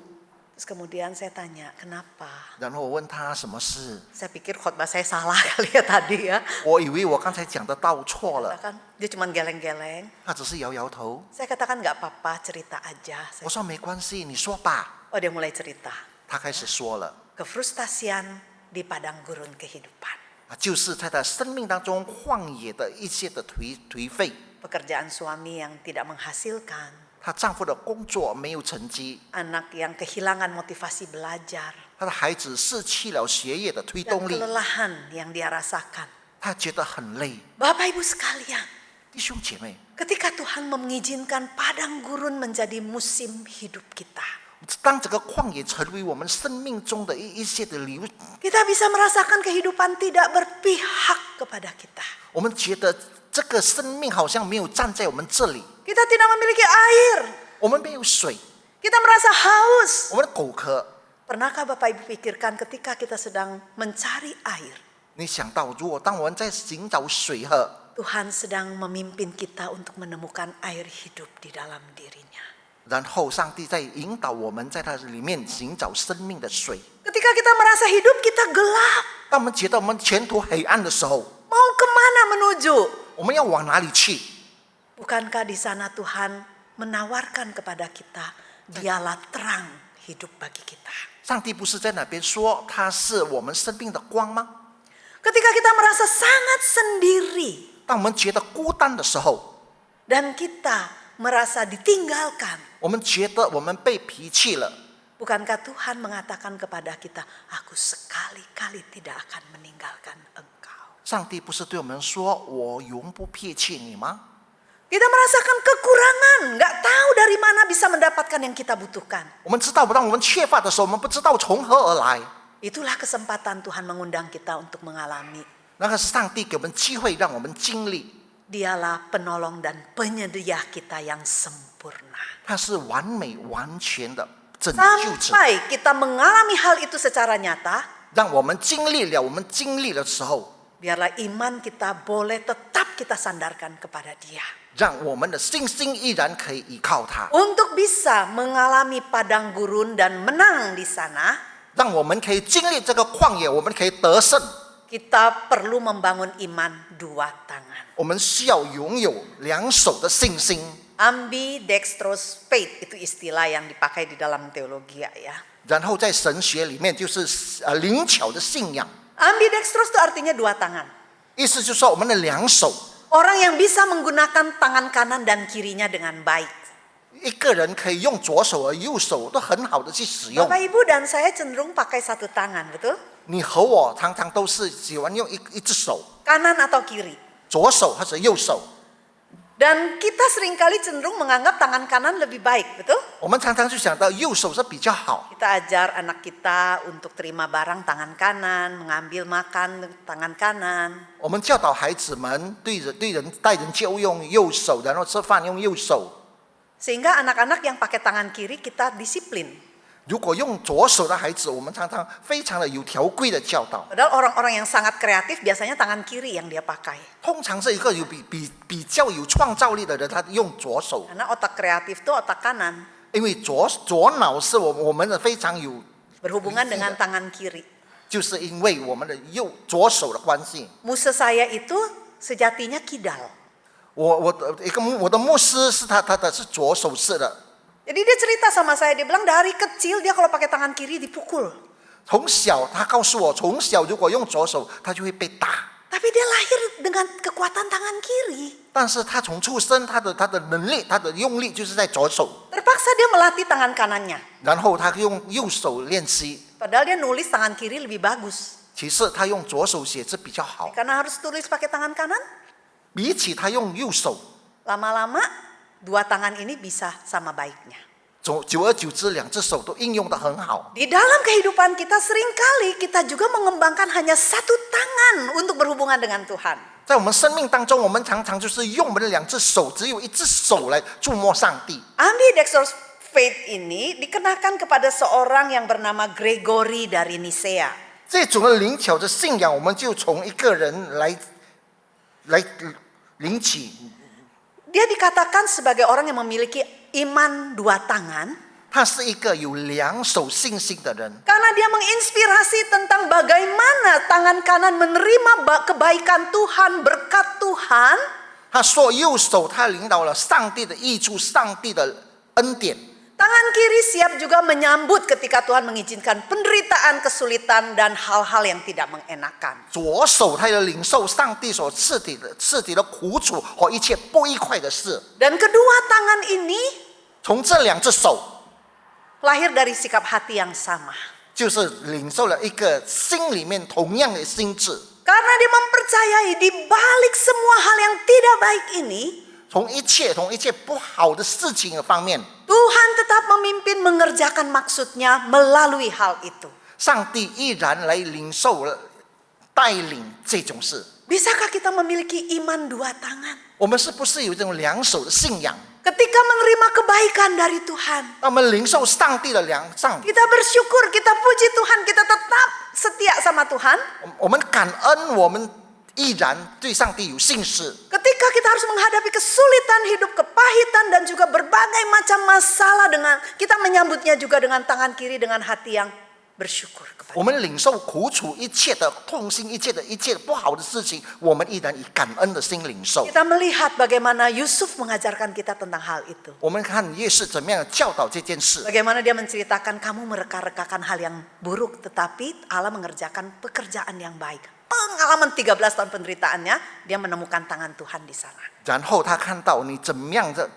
Terus kemudian saya tanya, kenapa? 然后我问他什么事， Saya pikir khotbah saya salah kali ya tadi ya. 我以为我刚才讲的道错了， Katakan, dia cuma geleng-geleng. 他只是摇摇头。 Saya katakan nggak apa-apa, cerita aja. 我说没关系，你说吧。 Oh, dia mulai cerita. 他开始说了， Kefrustasian di padang gurun kehidupan. 就是在他生命当中旷野的一些的颓废， Pekerjaan suami yang tidak menghasilkan. 她丈夫的工作没有成绩， Anak yang kehilangan motivasi belajar. 她的孩子失去了学业的推 Dan 动力， kelelahan yang dia rasakan. 她觉得很累。 Bapak Ibu sekalian, 弟兄姐妹， ketika Tuhan mengizinkan padang gurun menjadi musim hidup kita, 当这个旷野成为我们生命中的一些的礼物， kita bisa merasakan kehidupan tidak berpihak kepada kita. 我们觉得这个生命好像没有站在我们这里， Kita tidak memiliki air. 我们没有水， Kita merasa haus. 我们的口渴。 Pernahkah Bapak Ibu pikirkan ketika kita sedang mencari air, 你想到，如果当我们在寻找水喝， Tuhan sedang memimpin kita untuk menemukan air hidup di dalam dirinya. 然后上帝在引导我们在它里面寻找生命的水。 Ketika kita merasa hidup kita gelap, 当我们觉得我们前途黑暗的时候， mau kemana menuju? 我们要往哪里去？ Bukankah di sana Tuhan menawarkan kepada kita, dialah terang hidup bagi kita. 上帝不是在那边说他是我们生命的光吗？ Ketika kita merasa sangat sendiri 当我们觉得孤单的时候， dan kita merasa ditinggalkan, 我们觉得我们被遗弃了， bukankah Tuhan mengatakan kepada kita, aku sekali-kali tidak akan meninggalkan engkau. 上帝不是对我们说我永不撇弃你吗？ Kita merasakan kekurangan, nggak tahu dari mana bisa mendapatkan yang kita butuhkan. 我们知道，当我们缺乏的时候，我们不知道从何而来。Itulah kesempatan Tuhan mengundang kita untuk mengalami. 那个是上帝给我们机会，让我们经历， Dialah penolong dan penyedia kita yang sempurna. 他是完美完全的拯救者。 Sampai kita mengalami hal itu secara nyata, 让我们经历了，我们经历的时候， biarlah iman kita boleh tetap kita sandarkan kepada Dia. 让我们的信心依然可以依靠他， Untuk bisa mengalami padang gurun dan menang di sana, 让我们可以经历这个旷野，我们可以得胜。 kita perlu membangun iman dua tangan. 我们需要拥有两手的信心。 Ambidextrous faith itu istilah yang dipakai di dalam teologi ya. 然后在神学里面就是灵巧的信仰， Ambidextrous itu artinya dua tangan. 意思就是说我们的两手， Orang yang bisa menggunakan tangan kanan dan kirinya dengan baik. 一个人可以用左手和右手都很好的去使用。 Bapak Ibu dan saya cenderung pakai satu tangan, betul? 你和我常常都是喜欢用一只手， Kanan atau kiri. 左手或者右手。 Dan kita seringkali cenderung menganggap tangan kanan lebih baik, betul? 我们常常就想到右手是比较好。 Kita ajar anak kita untuk terima barang tangan kanan, mengambil makan tangan kanan. 我们教导孩子们待人就用右手，然后吃饭用右手。 Sehingga anak-anak yang pakai tangan kiri kita disiplin. 如果用左手的孩子，我们常常非常的有条规的教导。 Padahal orang-orang yang sangat kreatif biasanya tangan kiri yang dia pakai. 通常是一个比较有创造力的人，他用左手， Karena otak kreatif itu otak kanan. 因为左脑是我们的非常有， Berhubungan dengan tangan kiri. 就是因为我们的左手的关系。 Musuh saya itu sejatinya kidal. 我的牧师是他的是左手式的， Jadi dia cerita sama saya, dia bilang dari kecil dia kalau pakai tangan kiri dipukul. 从小他告诉我，从小如果用左手，他就会被打。 Tapi dia lahir dengan kekuatan tangan kiri. 但是他从出生，他的能力，他的用力就是在左手， Terpaksa dia melatih tangan kanannya. 然后他用右手练习。 Padahal dia nulis tangan kiri lebih bagus. 其次，他用左手写字比较好， Karena harus tulis pakai tangan kanan, 比起他用右手， lama-lama dua tangan ini bisa sama baiknya. 久而久之，两只手都应用得很好。 Di dalam kehidupan kita seringkali kita juga mengembangkan hanya satu tangan untuk berhubungan dengan Tuhan. 在我们生命当中，我们常常就是用我们的两只手，只有一只手来触摸上帝。 Ambidextrous faith ini dikenakan kepada seorang yang bernama Gregory dari Nisea. 这种的灵巧的信仰，我们就从一个人来领起。 Dia dikatakan sebagai orang yang memiliki iman dua tangan 他是一个有两手信心的人， karena dia menginspirasi tentang bagaimana tangan kanan menerima kebaikan Tuhan, berkat Tuhan, 他说右手他领导了上帝的益处，上帝的恩典。 tangan kiri siap juga menyambut ketika Tuhan mengizinkan penderitaan, kesulitan, dan hal-hal yang tidak mengenakan. 左手他要领受上帝所赐底的苦楚和一切不愉快的事。 Dan kedua tangan ini 从这两只手， lahir dari sikap hati yang sama. 就是领受了一个心里面同样的心智。 Karena dia mempercayai di balik semua hal yang tidak baik ini, 从一切不好的事情的方面， Tuhan tetap memimpin mengerjakan maksudnya melalui hal itu. 上帝依然来领受了带领这种事。 Bisakah kita memiliki iman dua tangan? 我们是不是有这种两手的信仰？ Ketika menerima kebaikan dari Tuhan, 那我们领受上帝的良善， kita bersyukur, kita puji Tuhan, kita tetap setia sama Tuhan. 我们感恩，我们依然对上帝有信实。 Ketika kita harus menghadapi kesulitan hidup, kepahitan, dan juga berbagai macam masalah, dengan kita menyambutnya juga dengan tangan kiri, dengan hati yang bersyukur kepada 我们领受苦楚，一切的痛心，一切不好的事情，我们依然以感恩的心领受。 Kita melihat bagaimana Yusuf mengajarkan kita tentang hal itu. 我们看耶稣怎么样教导这件事。 Bagaimana dia menceritakan kamu mereka-rekakan hal yang buruk, tetapi Allah mengerjakan pekerjaan yang baik. Pengalaman 13 tahun penderitaannya, dia menemukan tangan Tuhan di sana. 然后他看到你怎么样的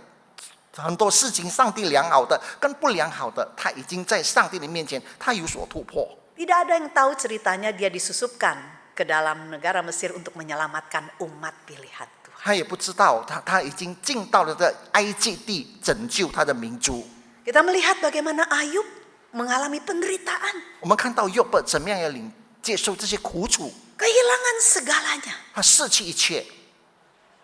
很多事情，上帝良好的跟不良好的，他已经在上帝的面前，他有所突破。 Tidak ada yang tahu ceritanya dia disusupkan ke dalam negara Mesir untuk menyelamatkan umat pilihan Tuhan. 他也不知道，他已经进到了这埃及地拯救他的民族。 Kita melihat bagaimana Ayub mengalami penderitaan, 我们看到约伯怎么样要接受这些苦楚， kehilangan segalanya. 他失去一切，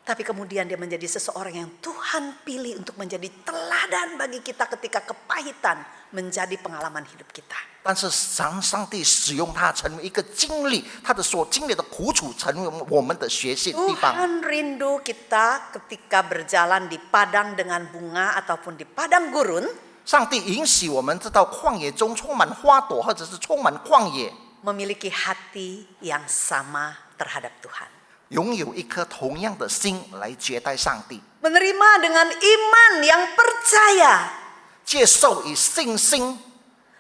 Tapi kemudian dia menjadi seseorang yang Tuhan pilih untuk menjadi teladan bagi kita ketika kepahitan menjadi pengalaman hidup kita. 但是上帝使用他成为一个经历，他的所经历的苦楚成为我们的学习地方。 Tuhan rindu kita ketika berjalan di padang dengan bunga ataupun di padang gurun, 上帝允许我们知道旷野中充满花朵，或者是充满旷野， memiliki hati yang sama terhadap Tuhan. 拥有一颗同样的心来接待上帝， Menerima dengan iman yang percaya 接受以信心，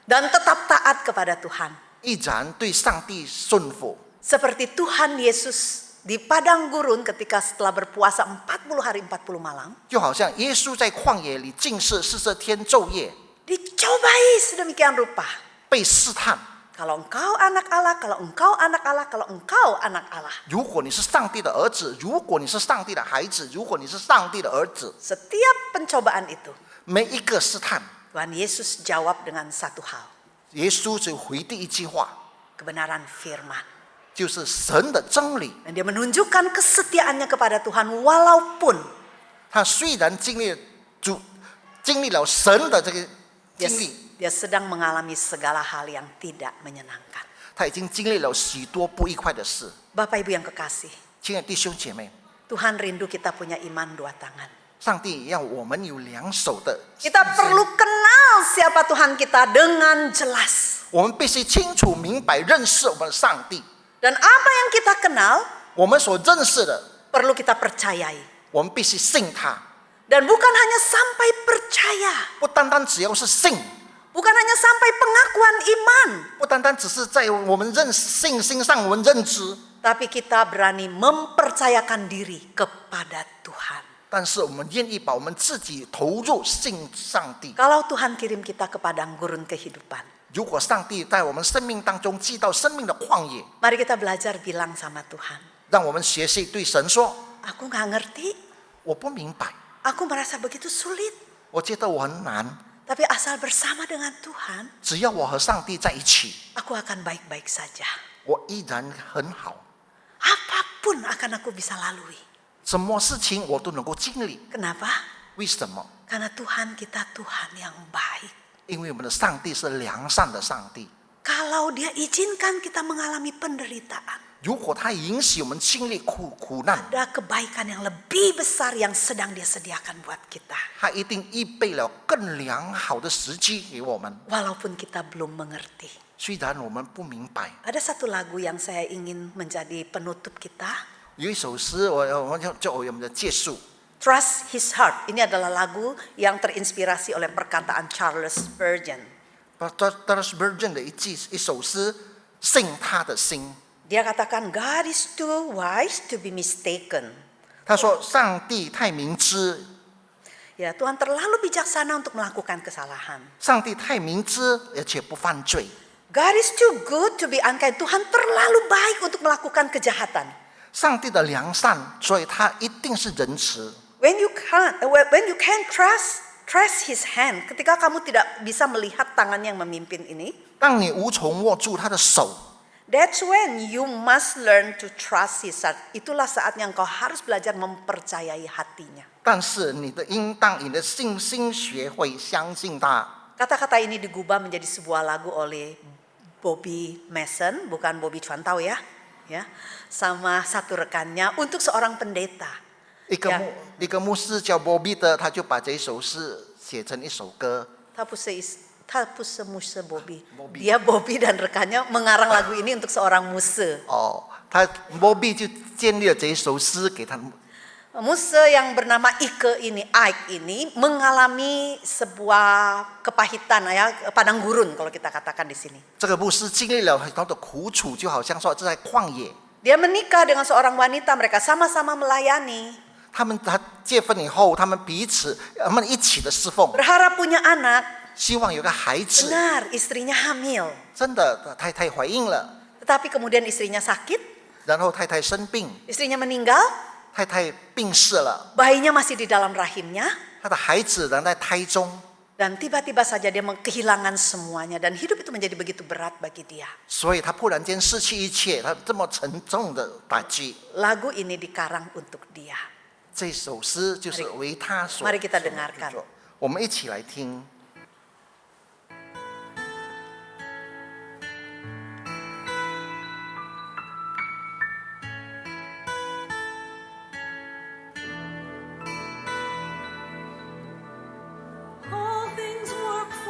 dan tetap taat kepada Tuhan. 依然对上帝顺服。 Seperti Tuhan Yesus di padang gurun ketika setelah berpuasa 40 hari 40 malam, 就好像耶稣在旷野里禁食40天昼夜， dicobai sedemikian rupa. 被试探。 Kalau engkau anak Allah, kalau engkau anak Allah, kalau engkau anak Allah. 如果你是上帝的儿子，如果你是上帝的孩子，如果你是上帝的儿子， Setiap pencobaan itu, 每一个试探， Tuhan Yesus jawab dengan satu hal, 耶稣只回第一句话， kebenaran firman. 就是神的真理。 Dan dia menunjukkan kesetiaannya kepada Tuhan walaupun 他虽然经历了神的这个 dia, 经历， dia sedang mengalami segala hal yang tidak menyenangkan. 他已经经历了许多不愉快的事。 Bapak Ibu yang kekasih, 亲爱的弟兄姐妹， Tuhan rindu kita punya iman dua tangan. 上帝要我们有两手的， Kita perlu kenal siapa Tuhan kita dengan jelas. 我们必须清楚明白认识我们的上帝。 Dan apa yang kita kenal 我们所认识的， perlu kita percayai. 我们必须信他， Dan bukan hanya sampai percaya, 不单单只要是信， bukan hanya sampai pengakuan iman, 不单单只是在我们信心上我们认知， tapi kita berani mempercayakan diri kepada Tuhan. 但是我们愿意把我们自己投入信上帝。 Kalau Tuhan kirim kita ke padang gurun kehidupan, 如果上帝在我们生命当中寄到生命的旷野， mari kita belajar bilang sama Tuhan, 让我们学习对神说： aku gak ngerti, 我不明白， aku merasa begitu sulit, 我觉得我很难， tapi asal bersama dengan Tuhan, 只要我和上帝在一起， aku akan baik-baik saja. 我依然很好， Apapun akan aku bisa lalui. 什么事情我都能够经历。 Kenapa? 为什么？ Karena Tuhan kita Tuhan yang baik. 因为我们的上帝是良善的上帝。 Kalau dia izinkan kita mengalami penderitaan, 如果他允许我们经历苦难， ada kebaikan yang lebih besar yang sedang dia sediakan buat kita. 他一定预备了更良好的时机给我们。 Walaupun kita belum mengerti. 虽然我们不明白， Ada satu lagu yang saya ingin menjadi penutup kita. 有一首诗，我们就我们的结束。 Trust His Heart. Ini adalah lagu yang terinspirasi oleh perkataan Charles Spurgeon. Charles Spurgeon 的一首诗，信他的心。 Dia katakan, God is too wise to be mistaken. 他说，上帝太明知， Ya, Tuhan terlalu bijaksana untuk melakukan kesalahan. 上帝太明知，而且不犯罪。 God is too good to be unkind. Tuhan terlalu baik untuk melakukan kejahatan. 上帝的良善，所以他一定是仁慈。 When you can't trust His hand, ketika kamu tidak bisa melihat tangan yang memimpin ini, 当你无从握住他的手， that's when you must learn to trust His heart. Itulah saatnya engkau harus belajar mempercayai hatinya. 但是你的信心学会相信他。 Kata-kata ini digubah menjadi sebuah lagu oleh Bobby Mason, bukan Bobby Chuantau ya, sama satu rekannya untuk seorang pendeta. 一个牧师叫 Bobby 的，他就把这首诗写成一首歌。 他不是muse Bobby. Dia Bobby dan rekannya mengarang lagu ini untuk seorang muse. 他 Bobby 就建立了这一首诗给他。 Muse yang bernama Ike ini mengalami sebuah kepahitan ya, padang gurun kalau kita katakan di sini. 这个牧师经历了很多的苦楚，就好像说这在旷野。 Dia menikah dengan seorang wanita, mereka sama-sama melayani. 他结婚以后，他们一起的侍奉， Berharap punya anak. 希望有个孩子。 Benar, istrinya hamil. 真的，太太怀孕了， Tetapi kemudian istrinya sakit, 然后太太生病， istrinya meninggal, 太太病逝了， bayinya masih di dalam rahimnya. 他的孩子仍在胎中。Dan tiba-tiba saja dia kehilangan semuanya. Dan hidup itu menjadi begitu berat bagi dia. 所以他突然间失去一切，他这么沉重的打击。 Lagu ini dikarang untuk dia. 这首诗就是为他所 Mari kita dengarkan. 所我们一起来听。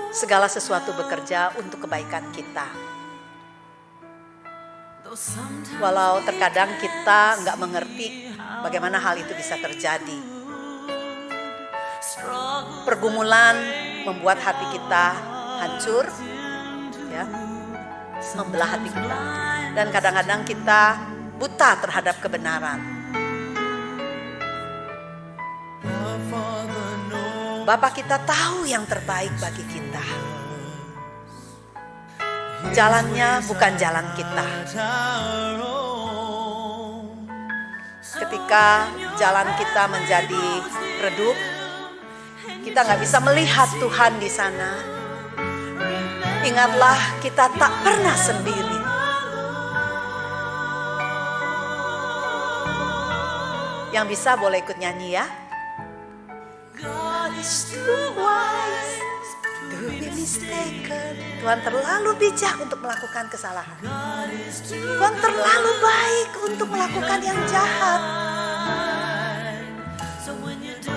Segala sesuatu bekerja untuk kebaikan kita. Walau terkadang kita nggak mengerti bagaimana hal itu bisa terjadi. Pergumulan membuat hati kita hancur, ya, membelah hati kita. Dan kadang-kadang kita buta terhadap kebenaran. Bapa kita tahu yang terbaik bagi kita. Jalannya bukan jalan kita. Ketika jalan kita menjadi redup, kita nggak bisa melihat Tuhan di sana. Ingatlah, kita tak pernah sendiri. Yang bisa boleh ikut nyanyi ya. God is too wise to be mistaken. Tuhan terlalu bijak untuk melakukan kesalahan. Tuhan terlalu baik untuk melakukan yang jahat.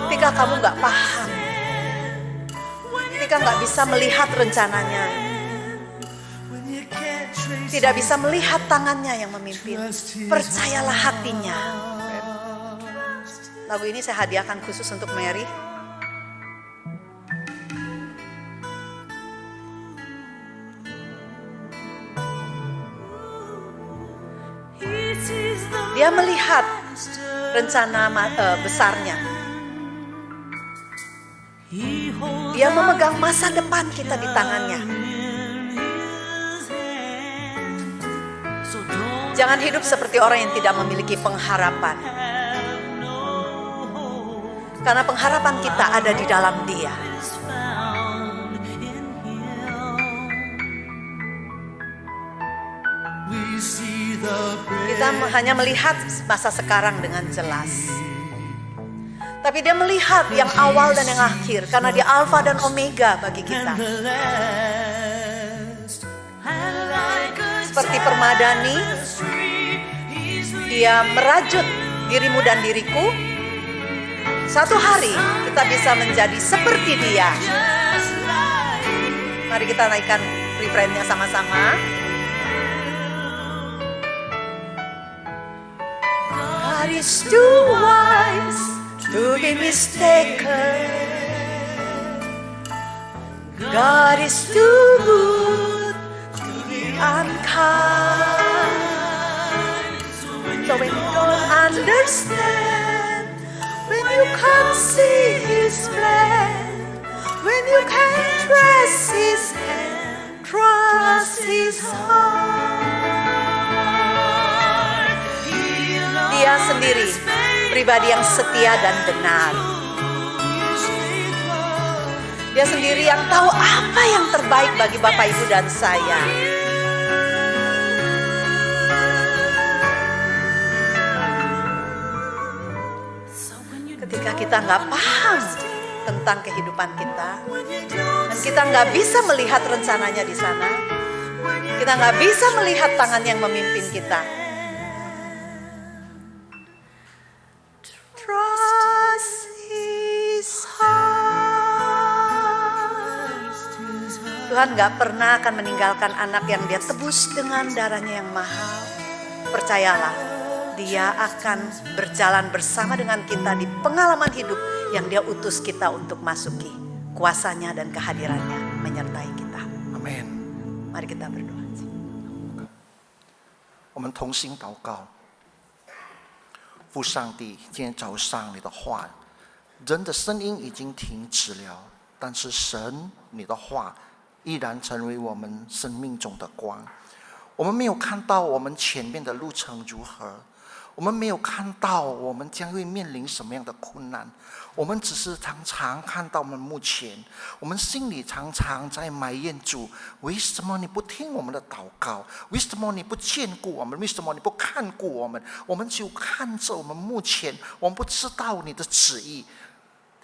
Ketika kamu gak paham, ketika gak bisa melihat rencananya, tidak bisa melihat tangannya yang memimpin, percayalah hatinya. Lagu ini saya hadiahkan khusus untuk Mary. Dia melihat rencana besarnya. Dia memegang masa depan kita di tangannya. Jangan hidup seperti orang yang tidak memiliki pengharapan. Karena pengharapan kita ada di dalam Dia. Kita hanya melihat masa sekarang dengan jelas. Tapi Dia melihat yang awal dan yang akhir. Karena Dia Alfa dan Omega bagi kita. Seperti permadani, Dia merajut dirimu dan diriku. Satu hari kita bisa menjadi seperti Dia. Mari kita naikkan refrainnya sama-sama. God is too wise to be mistaken. God is too good to be unkind. So when you don't understand, when you can't see His plan, when you can't trace His hand, trust His heart. Dia sendiri pribadi yang setia dan benar. Dia sendiri yang tahu apa yang terbaik bagi Bapak, Ibu, dan saya. Ketika kita nggak paham tentang kehidupan kita, dan kita nggak bisa melihat rencananya di sana, kita nggak bisa melihat tangan yang memimpin kita. Trust His heart. Tuhan gak pernah akan meninggalkan anak yang Dia tebus dengan darahnya yang mahal. Percayalah, Dia akan berjalan bersama dengan kita di pengalaman hidup yang Dia utus kita untuk masuki. Kuasanya dan kehadirannya menyertai kita. Amin. Mari kita berdoa. 我们同心祷告。父上帝，今天早上你的话，人的声音已经停止了，但是神，你的话依然成为我们生命中的光。我们没有看到我们前面的路程如何，我们没有看到我们将会面临什么样的困难，我们只是常常看到我们目前，我们心里常常在埋怨主，为什么你不听我们的祷告？为什么你不眷顾我们？为什么你不看顾我们？我们就看着我们目前，我们不知道你的旨意。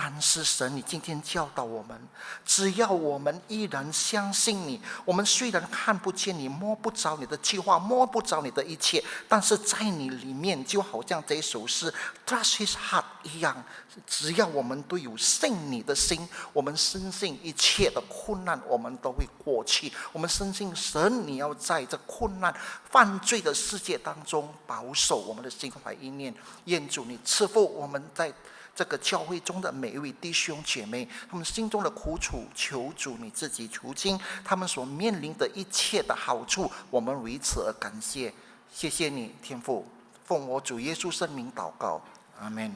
但是神，你今天教导我们，只要我们依然相信你，我们虽然看不见你，摸不着你的计划，摸不着你的一切，但是在你里面，就好像这首诗 Touch His Heart 一样，只要我们都有信你的心，我们深信一切的困难我们都会过去。我们深信神，你要在这困难犯罪的世界当中保守我们的心怀意念。愿主你赐福我们在这个教会中的每一位弟兄姐妹，他们心中的苦楚，求主你自己除尽，他们所面临的一切的好处，我们为此而感谢。谢谢你，天父，奉我主耶稣圣名祷告，阿们。